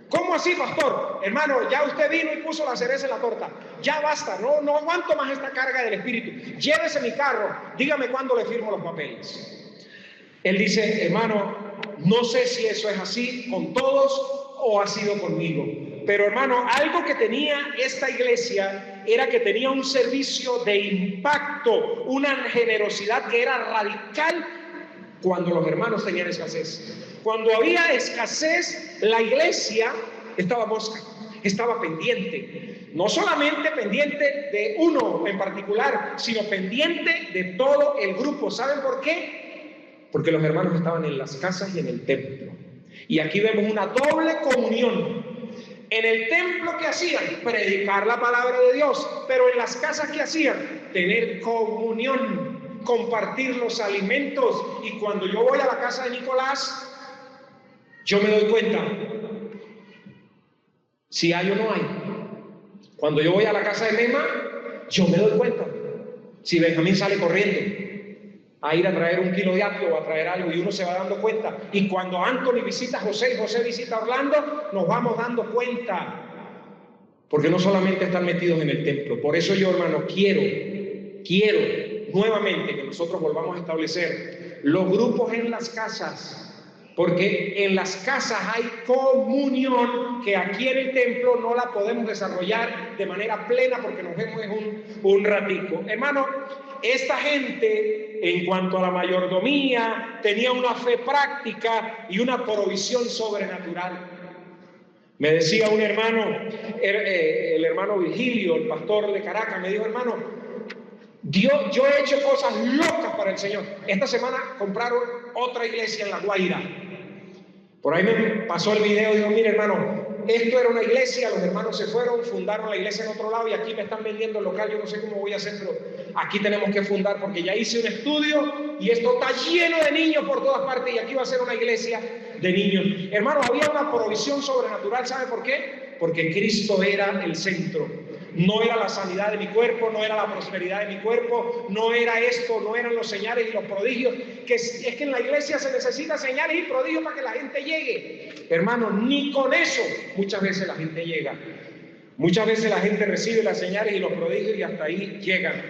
Speaker 1: ¿Cómo así, pastor? Hermano, ya usted vino y puso la cereza en la torta, ya basta, no aguanto más esta carga del espíritu, llévese mi carro, dígame cuándo le firmo los papeles. Él dice, hermano, no sé si eso es así con todos o ha sido conmigo, pero hermano, algo que tenía esta iglesia era que tenía un servicio de impacto, una generosidad que era radical cuando los hermanos tenían escasez. Cuando había escasez, la iglesia estaba mosca, estaba pendiente, no solamente pendiente de uno en particular, sino pendiente de todo el grupo. ¿Saben por qué? Porque los hermanos estaban en las casas y en el templo. Y aquí vemos una doble comunión. En el templo, ¿qué hacían? Predicar la palabra de Dios. Pero en las casas, ¿qué hacían? Tener comunión, compartir los alimentos. Y cuando yo voy a la casa de Nicolás, yo me doy cuenta si hay o no hay. Cuando yo voy a la casa de Mema, yo me doy cuenta si Benjamín sale corriendo a ir a traer un kilo de apio o a traer algo, y uno se va dando cuenta. Y cuando Anthony visita a José y José visita a Orlando, nos vamos dando cuenta, porque no solamente están metidos en el templo. Por eso yo, hermano, quiero nuevamente que nosotros volvamos a establecer los grupos en las casas, porque en las casas hay comunión que aquí en el templo no la podemos desarrollar de manera plena porque nos vemos en un ratico. Hermano, esta gente, en cuanto a la mayordomía, tenía una fe práctica y una provisión sobrenatural. Me decía un hermano, el hermano Virgilio, el pastor de Caracas, me dijo, hermano, yo he hecho cosas locas para el Señor. Esta semana compraron otra iglesia en La Guaira. Por ahí me pasó el video y dijo, mire hermano, esto era una iglesia, los hermanos se fueron, fundaron la iglesia en otro lado y aquí me están vendiendo el local, yo no sé cómo voy a hacer, pero aquí tenemos que fundar porque ya hice un estudio y esto está lleno de niños por todas partes y aquí va a ser una iglesia de niños. Hermanos, había una provisión sobrenatural, ¿sabe por qué? Porque Cristo era el centro. No era la sanidad de mi cuerpo, no era la prosperidad de mi cuerpo, no era esto, no eran los señales y los prodigios, que es que en la iglesia se necesitan señales y prodigios para que la gente llegue. Hermano, ni con eso muchas veces la gente llega. Muchas veces la gente recibe las señales y los prodigios y hasta ahí llegan.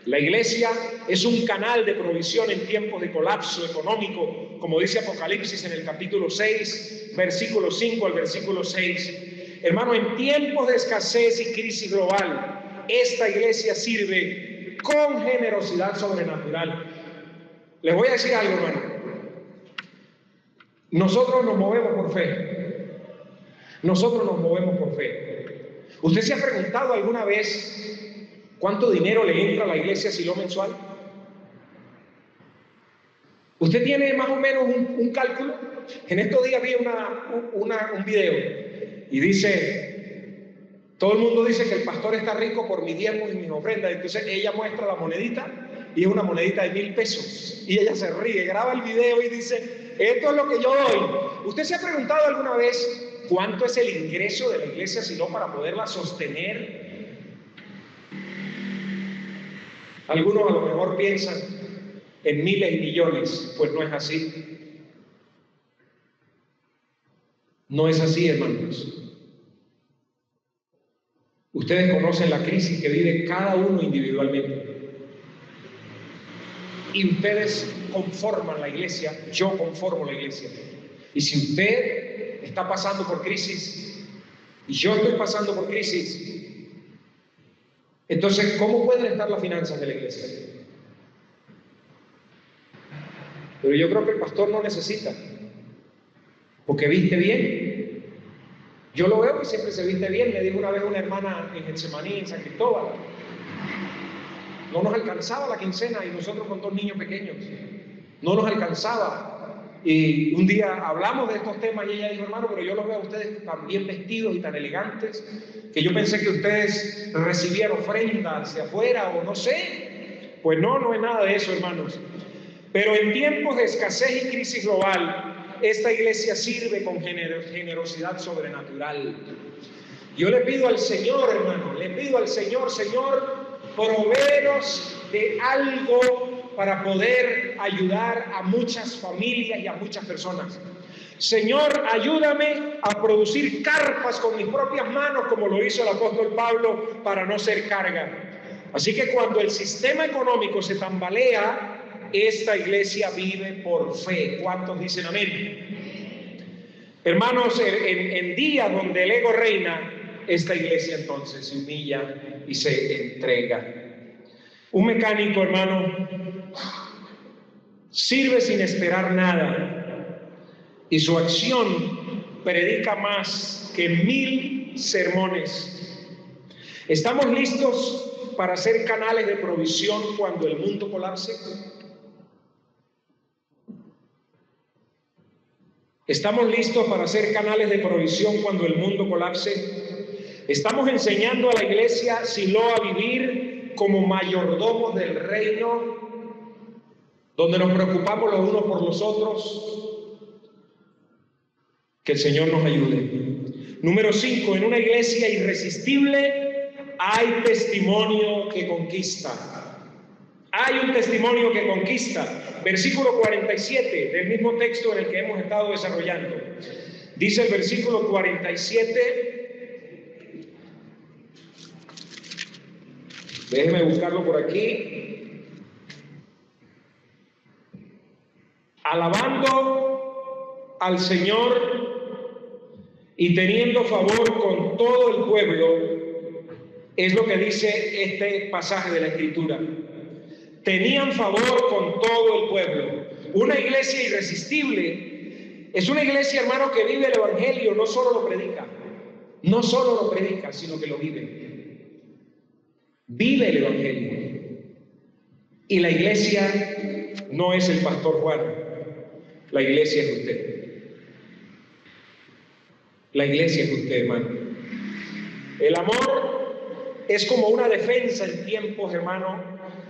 Speaker 1: La iglesia es un canal de provisión en tiempos de colapso económico, como dice Apocalipsis en el capítulo 6, versículo 5 al versículo 6. Hermano, en tiempos de escasez y crisis global, esta iglesia sirve con generosidad sobrenatural. Les voy a decir algo, hermano. Nosotros nos movemos por fe. Nosotros nos movemos por fe. ¿Usted se ha preguntado alguna vez cuánto dinero le entra a la iglesia Silo mensual? ¿Usted tiene más o menos un cálculo? En estos días vi un video. Y dice, todo el mundo dice que el pastor está rico por mis diezmos y mis ofrendas. Entonces ella muestra la monedita y es una monedita de 1,000 pesos. Y ella se ríe, graba el video y dice, esto es lo que yo doy. ¿Usted se ha preguntado alguna vez cuánto es el ingreso de la iglesia Silo para poderla sostener? Algunos a lo mejor piensan en miles y millones, pues no es así. No es así, hermanos. Ustedes conocen la crisis que vive cada uno individualmente. Y ustedes conforman la iglesia, yo conformo la iglesia. Y si usted está pasando por crisis, y yo estoy pasando por crisis, entonces, ¿cómo pueden estar las finanzas de la iglesia? Pero yo creo que el pastor no necesita, porque viste bien. Yo lo veo que siempre se viste bien. Me dijo una vez una hermana en Getsemaní, en San Cristóbal, no nos alcanzaba la quincena y nosotros con 2 niños pequeños, no nos alcanzaba. Y un día hablamos de estos temas y ella dijo, hermano, pero yo los veo a ustedes tan bien vestidos y tan elegantes que yo pensé que ustedes recibían ofrendas de afuera o no sé. Pues no es nada de eso, hermanos. Pero en tiempos de escasez y crisis global, esta iglesia sirve con generosidad sobrenatural. Yo le pido al Señor, hermano, le pido al Señor, Señor, provéenos de algo para poder ayudar a muchas familias y a muchas personas. Señor, ayúdame a producir carpas con mis propias manos, como lo hizo el apóstol Pablo, para no ser carga. Así que cuando el sistema económico se tambalea, esta iglesia vive por fe. ¿Cuántos dicen amén? Hermanos, en días donde el ego reina, esta iglesia entonces se humilla y se entrega. Un mecánico, hermano, sirve sin esperar nada. Y su acción predica más que 1000 sermones. ¿Estamos listos para ser canales de provisión cuando el mundo colapse? ¿Estamos listos para ser canales de provisión cuando el mundo colapse? ¿Estamos enseñando a la iglesia Silo a vivir como mayordomos del reino, donde nos preocupamos los unos por los otros? Que el Señor nos ayude. Número 5, en una iglesia irresistible hay testimonio que conquista. Hay un testimonio que conquista. Versículo 47 del mismo texto en el que hemos estado desarrollando. Dice el versículo 47. Déjeme buscarlo por aquí. Alabando al Señor y teniendo favor con todo el pueblo, es lo que dice este pasaje de la Escritura. Tenían favor con todo el pueblo. Una iglesia irresistible es una iglesia, hermano, que vive el evangelio, no solo lo predica, sino que lo vive. Vive el evangelio. Y la iglesia no es el pastor Juan, la iglesia es usted. La iglesia es usted, hermano. El amor es como una defensa en tiempos, hermano,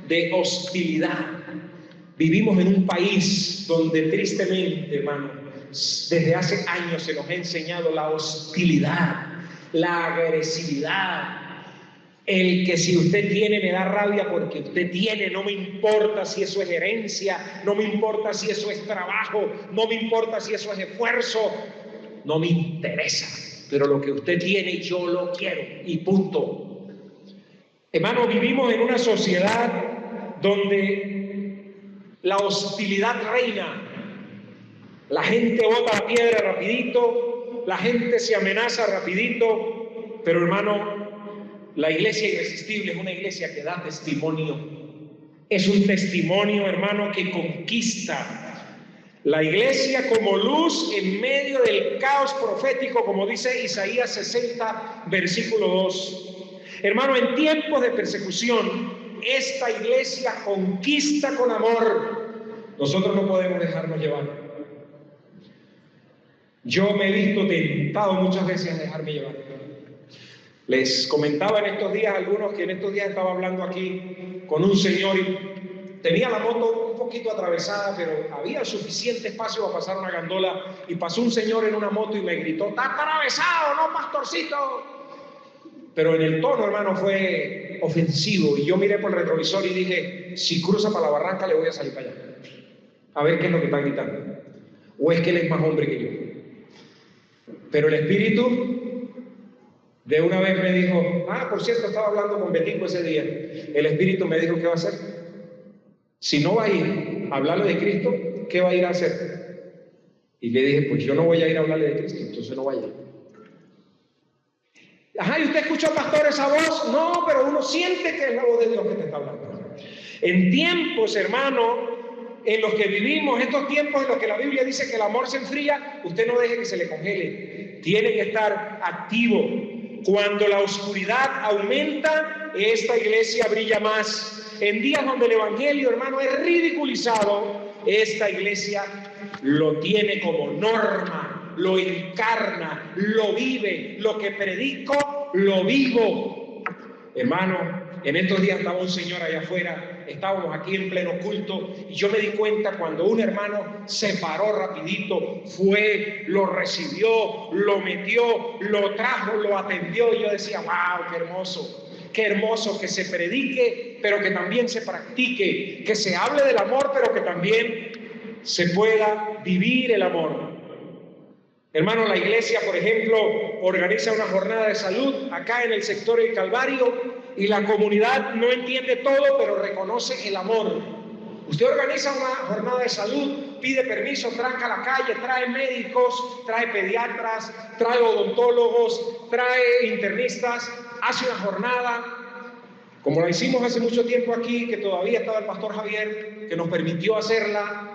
Speaker 1: de hostilidad. Vivimos en un país donde tristemente, hermano, desde hace años se nos ha enseñado la hostilidad, la agresividad. El que si usted tiene me da rabia porque usted tiene, no me importa si eso es herencia, no me importa si eso es trabajo, no me importa si eso es esfuerzo. No me interesa, pero lo que usted tiene yo lo quiero y punto. Hermano, vivimos en una sociedad donde la hostilidad reina. La gente bota la piedra rapidito, la gente se amenaza rapidito, pero hermano, la iglesia irresistible es una iglesia que da testimonio. Es un testimonio, hermano, que conquista. La iglesia como luz en medio del caos profético, como dice Isaías 60, versículo 2. Hermano, en tiempos de persecución, esta iglesia conquista con amor. Nosotros no podemos dejarnos llevar. Yo me he visto tentado muchas veces a dejarme llevar. Les comentaba en estos días algunos que en estos días estaba hablando aquí con un señor y tenía la moto un poquito atravesada, pero había suficiente espacio para pasar una gandola y pasó un señor en una moto y me gritó: ¡está atravesado, no, pastorcito! Pero en el tono, hermano, fue ofensivo y yo miré por el retrovisor y dije: si cruza para la barranca le voy a salir para allá, a ver qué es lo que está gritando, o es que él es más hombre que yo. Pero el Espíritu de una vez me dijo: por cierto, estaba hablando con Betico ese día, el Espíritu me dijo: ¿qué va a hacer? Si no va a ir a hablarle de Cristo, ¿qué va a ir a hacer? Y le dije: pues yo no voy a ir a hablarle de Cristo, entonces no vaya. ¿Y usted escuchó, pastor, esa voz? No, pero uno siente que es la voz de Dios que te está hablando. En tiempos, hermano, en los que vivimos, estos tiempos en los que la Biblia dice que el amor se enfría, usted no deje que se le congele. Tiene que estar activo. Cuando la oscuridad aumenta, esta iglesia brilla más. En días donde el evangelio, hermano, es ridiculizado, esta iglesia lo tiene como norma, lo encarna, lo vive. Lo que predico, lo vivo. Hermano, en estos días estaba un señor allá afuera, estábamos aquí en pleno culto y yo me di cuenta cuando un hermano se paró rapidito, fue, lo recibió, lo metió, lo trajo, lo atendió y yo decía: wow, qué hermoso. Qué hermoso que se predique, pero que también se practique, que se hable del amor, pero que también se pueda vivir el amor. Hermano, la iglesia, por ejemplo, organiza una jornada de salud acá en el sector del Calvario y la comunidad no entiende todo, pero reconoce el amor. Usted organiza una jornada de salud, pide permiso, tranca la calle, trae médicos, trae pediatras, trae odontólogos, trae internistas, hace una jornada, como la hicimos hace mucho tiempo aquí, que todavía estaba el pastor Javier, que nos permitió hacerla.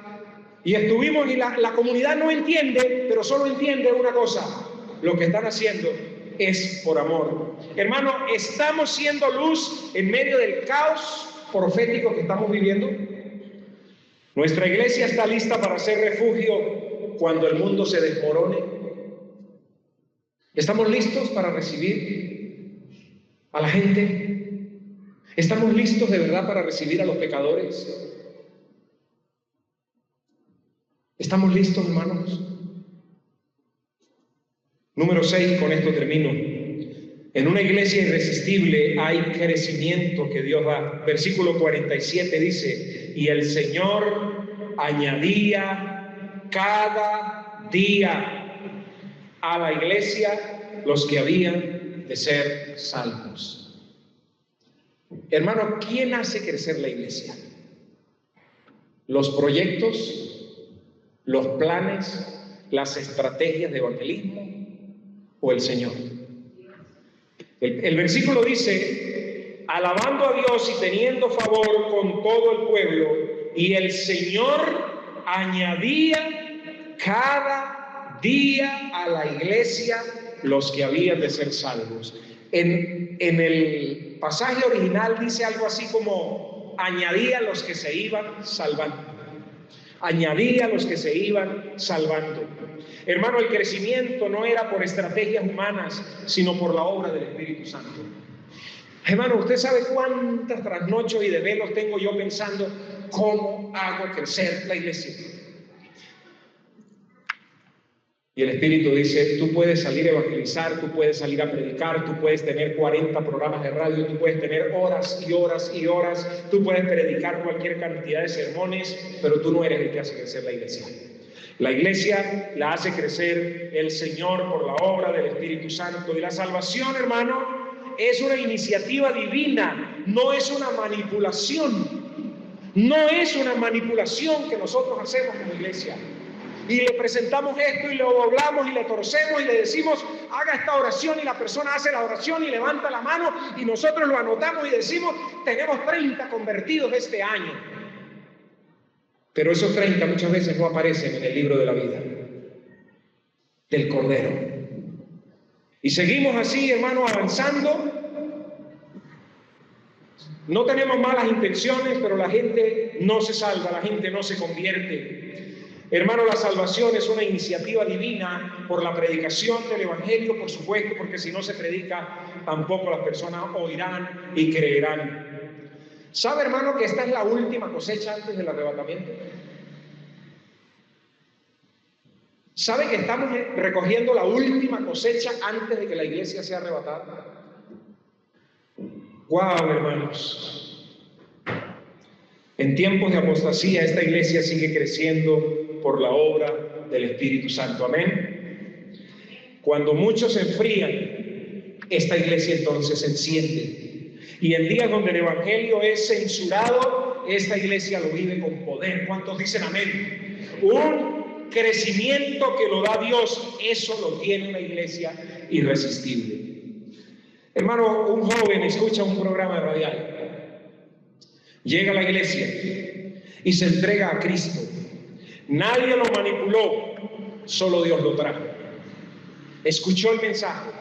Speaker 1: Y estuvimos y la comunidad no entiende, pero solo entiende una cosa: lo que están haciendo es por amor. Hermano, ¿estamos siendo luz en medio del caos profético que estamos viviendo? Nuestra iglesia está lista para ser refugio cuando el mundo se desmorone. ¿Estamos listos para recibir a la gente? ¿Estamos listos de verdad para recibir a los pecadores? ¿Estamos listos, hermanos? Número 6, con esto termino. En una iglesia irresistible hay crecimiento que Dios da. Versículo 47 dice: y el Señor añadía cada día a la iglesia los que habían de ser salvos. Hermano, ¿quién hace crecer la iglesia? ¿Los proyectos? ¿Los planes, las estrategias de evangelismo o el Señor? El versículo dice: alabando a Dios y teniendo favor con todo el pueblo, y el Señor añadía cada día a la iglesia los que habían de ser salvos. En el pasaje original dice algo así como: añadía a los que se iban salvando. Añadía a los que se iban salvando. Hermano, el crecimiento no era por estrategias humanas, sino por la obra del Espíritu Santo. Hermano, usted sabe cuántas trasnochos y desvelos tengo yo pensando cómo hago crecer la iglesia. Y el Espíritu dice: tú puedes salir a evangelizar, tú puedes salir a predicar, tú puedes tener 40 programas de radio, tú puedes tener horas y horas y horas, tú puedes predicar cualquier cantidad de sermones, pero tú no eres el que hace crecer la iglesia. La iglesia la hace crecer el Señor por la obra del Espíritu Santo. Y la salvación, hermano, es una iniciativa divina, no es una manipulación. No es una manipulación que nosotros hacemos como iglesia. Y le presentamos esto y lo doblamos y le torcemos y le decimos: haga esta oración, y la persona hace la oración y levanta la mano y nosotros lo anotamos y decimos: tenemos 30 convertidos este año. Pero esos 30 muchas veces no aparecen en el libro de la vida del Cordero. Y seguimos así, hermano, avanzando. No tenemos malas intenciones, pero la gente no se salva, la gente no se convierte. Hermano, la salvación es una iniciativa divina por la predicación del Evangelio, por supuesto, porque si no se predica, tampoco las personas oirán y creerán. ¿Sabe, hermano, que esta es la última cosecha antes del arrebatamiento? ¿Sabe que estamos recogiendo la última cosecha antes de que la iglesia sea arrebatada? ¡Wow, hermanos! En tiempos de apostasía, esta iglesia sigue creciendo por la obra del Espíritu Santo. Amén. Cuando muchos se enfrían, esta iglesia entonces se enciende. Y en días donde el Evangelio es censurado, esta iglesia lo vive con poder. ¿Cuántos dicen amén? Un crecimiento que lo da Dios, eso lo tiene una iglesia irresistible. Hermano, un joven escucha un programa radial. Llega a la iglesia y se entrega a Cristo. Nadie lo manipuló, solo Dios lo trajo. Escuchó el mensaje.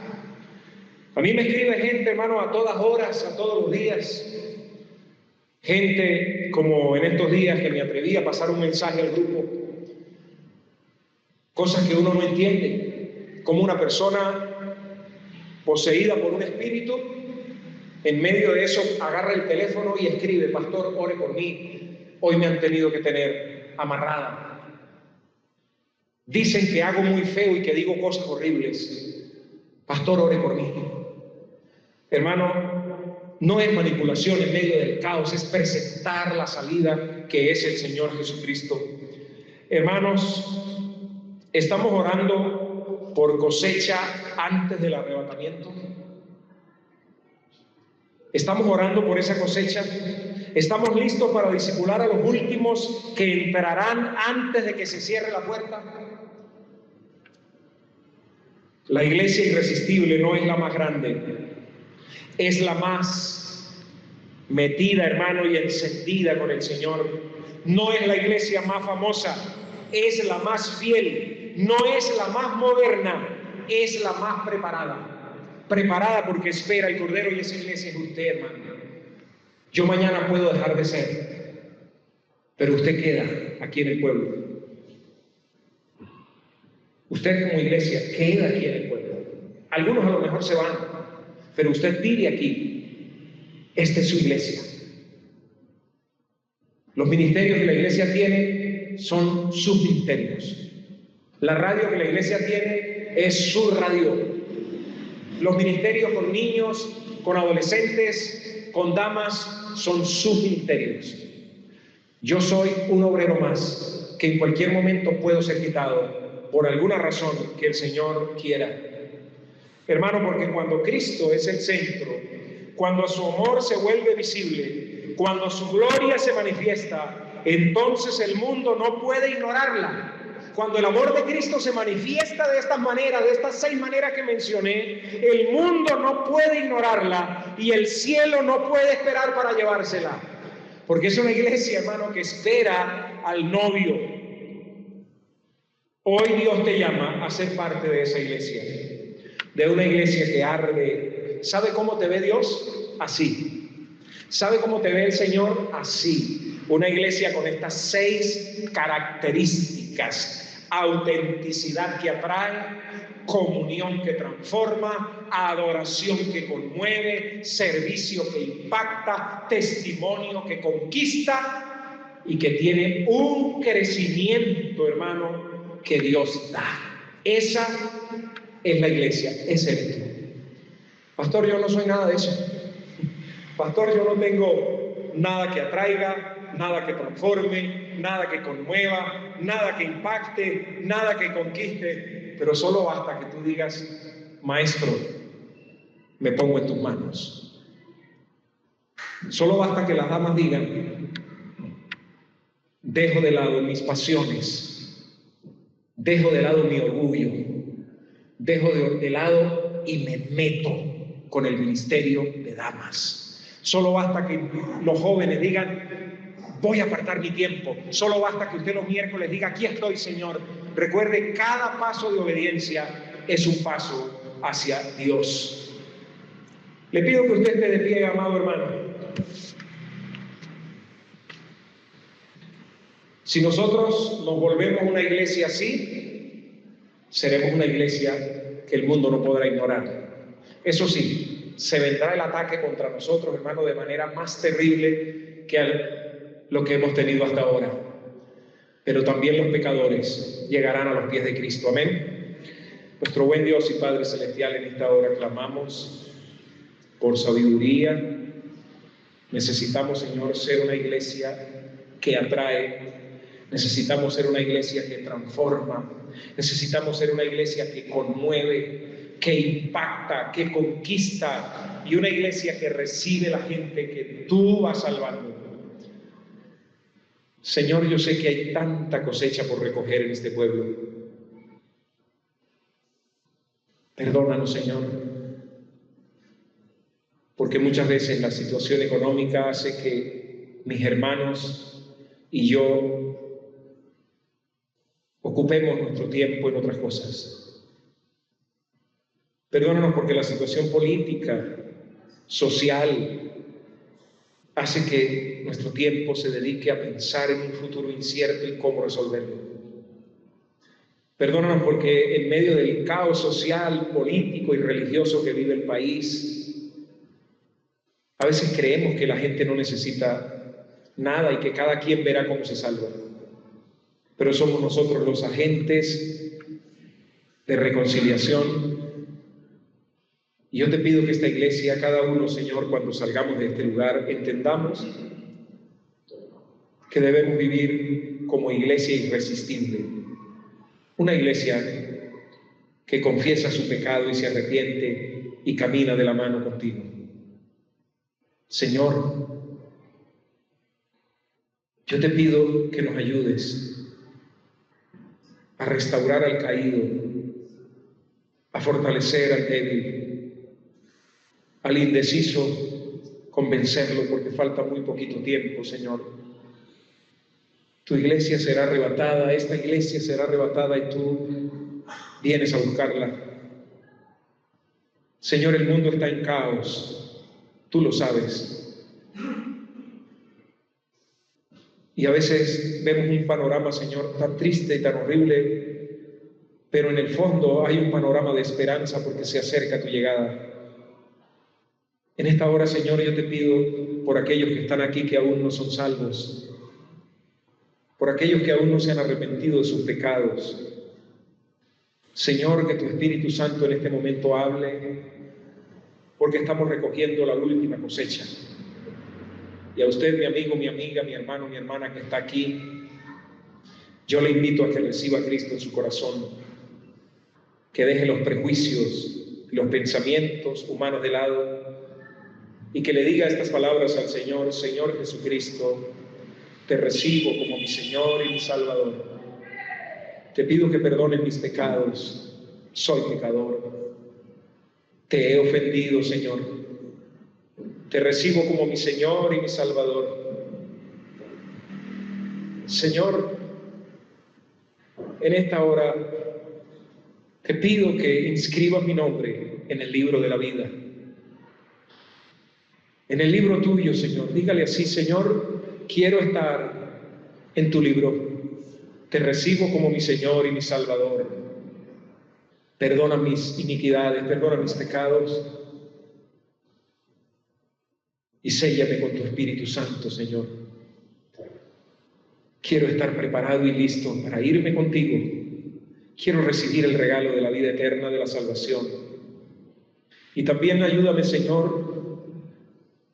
Speaker 1: A mí me escribe gente, hermano, a todas horas, a todos los días. Gente como en estos días que me atreví a pasar un mensaje al grupo. Cosas que uno no entiende. Como una persona poseída por un espíritu, en medio de eso agarra el teléfono y escribe: pastor, ore por mí, hoy me han tenido que tener amarrada. Dicen que hago muy feo y que digo cosas horribles. Pastor, ore por mí. Hermano, no es manipulación en medio del caos, es presentar la salida que es el Señor Jesucristo. Hermanos, estamos orando por cosecha antes del arrebatamiento? ¿Estamos orando por esa cosecha? ¿Estamos listos para discipular a los últimos que entrarán antes de que se cierre la puerta? La iglesia irresistible no es la más grande, es la más metida, hermano, y encendida con el Señor. No es la iglesia más famosa, es la más fiel. No es la más moderna, es la más preparada. Preparada porque espera el Cordero, y esa iglesia es usted, hermano. Yo mañana puedo dejar de ser, pero usted queda aquí en el pueblo. Usted como iglesia queda aquí en el pueblo. Algunos a lo mejor se van, pero usted vive aquí. Esta es su iglesia. Los ministerios que la iglesia tiene son sus ministerios. La radio que la iglesia tiene es su radio. Los ministerios con niños, con adolescentes, con damas, son sus ministerios. Yo soy un obrero más, que en cualquier momento puedo ser quitado por alguna razón que el Señor quiera. Hermano, porque cuando Cristo es el centro, cuando su amor se vuelve visible, cuando su gloria se manifiesta, entonces el mundo no puede ignorarla. Cuando el amor de Cristo se manifiesta de estas maneras, de estas 6 maneras que mencioné, el mundo no puede ignorarla y el cielo no puede esperar para llevársela. Porque es una iglesia, hermano, que espera al novio. Hoy Dios te llama a ser parte de esa iglesia, de una iglesia que arde. ¿Sabe cómo te ve Dios? Así. ¿Sabe cómo te ve el Señor? Así. Una iglesia con estas 6 características: autenticidad que atrae, comunión que transforma, adoración que conmueve, servicio que impacta, testimonio que conquista y que tiene un crecimiento, hermano, que Dios da. Esa es la iglesia, es esto. Pastor, yo no soy nada de eso. Pastor, yo no tengo nada que atraiga, nada que transforme, nada que conmueva, nada que impacte, nada que conquiste, pero solo basta que tú digas: Maestro, me pongo en tus manos. Solo basta que las damas digan: dejo de lado mis pasiones, dejo de lado mi orgullo, dejo de lado y me meto con el ministerio de damas. Solo basta que los jóvenes digan: voy a apartar mi tiempo. Solo basta que usted los miércoles diga: aquí estoy, Señor. Recuerde, cada paso de obediencia es un paso hacia Dios. Le pido que usted esté de pie, amado hermano. Si nosotros nos volvemos una iglesia así, seremos una iglesia que el mundo no podrá ignorar. Eso sí, se vendrá el ataque contra nosotros, hermano, de manera más terrible que lo que hemos tenido hasta ahora. Pero también los pecadores llegarán a los pies de Cristo. Amén. Nuestro buen Dios y Padre Celestial, en esta hora clamamos por sabiduría. Necesitamos, Señor, ser una iglesia que atrae. Necesitamos ser una iglesia que transforma. Necesitamos ser una iglesia que conmueve, que impacta, que conquista, y una iglesia que recibe la gente que tú vas salvando. Señor, yo sé que hay tanta cosecha por recoger en este pueblo. Perdónanos, Señor, porque muchas veces la situación económica hace que mis hermanos y yo ocupemos nuestro tiempo en otras cosas. Perdónanos porque la situación política, social, hace que nuestro tiempo se dedique a pensar en un futuro incierto y cómo resolverlo. Perdónanos porque en medio del caos social, político y religioso que vive el país, a veces creemos que la gente no necesita nada y que cada quien verá cómo se salva. Pero somos nosotros los agentes de reconciliación. Y yo te pido que esta iglesia, cada uno, Señor, cuando salgamos de este lugar, entendamos que debemos vivir como iglesia irresistible. Una iglesia que confiesa su pecado y se arrepiente y camina de la mano contigo. Señor, yo te pido que nos ayudes a restaurar al caído, a fortalecer al débil, al indeciso, convencerlo, porque falta muy poquito tiempo, Señor. Tu iglesia será arrebatada, esta iglesia será arrebatada y tú vienes a buscarla. Señor, el mundo está en caos, tú lo sabes. Y a veces vemos un panorama, Señor, tan triste y tan horrible, pero en el fondo hay un panorama de esperanza porque se acerca tu llegada. En esta hora, Señor, yo te pido por aquellos que están aquí que aún no son salvos, por aquellos que aún no se han arrepentido de sus pecados. Señor, que tu Espíritu Santo en este momento hable, porque estamos recogiendo la última cosecha. Y a usted, mi amigo, mi amiga, mi hermano, mi hermana que está aquí, yo le invito a que reciba a Cristo en su corazón, que deje los prejuicios, los pensamientos humanos de lado y que le diga estas palabras al Señor: Señor Jesucristo, te recibo como mi Señor y mi Salvador. Te pido que perdones mis pecados, soy pecador. Te he ofendido, Señor. Te recibo como mi Señor y mi Salvador. Señor, en esta hora te pido que inscribas mi nombre en el libro de la vida. En el libro tuyo, Señor. Dígale así: Señor, quiero estar en tu libro. Te recibo como mi Señor y mi Salvador. Perdona mis iniquidades, perdona mis pecados y séllame con tu Espíritu Santo, Señor. Quiero estar preparado y listo para irme contigo. Quiero recibir el regalo de la vida eterna, de la salvación. Y también ayúdame, Señor,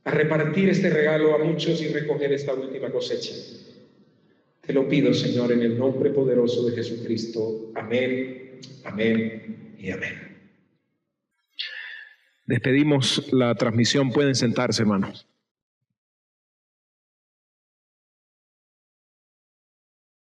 Speaker 1: a repartir este regalo a muchos y recoger esta última cosecha. Te lo pido, Señor, en el nombre poderoso de Jesucristo. Amén, amén y amén. Despedimos la transmisión. Pueden sentarse, hermanos.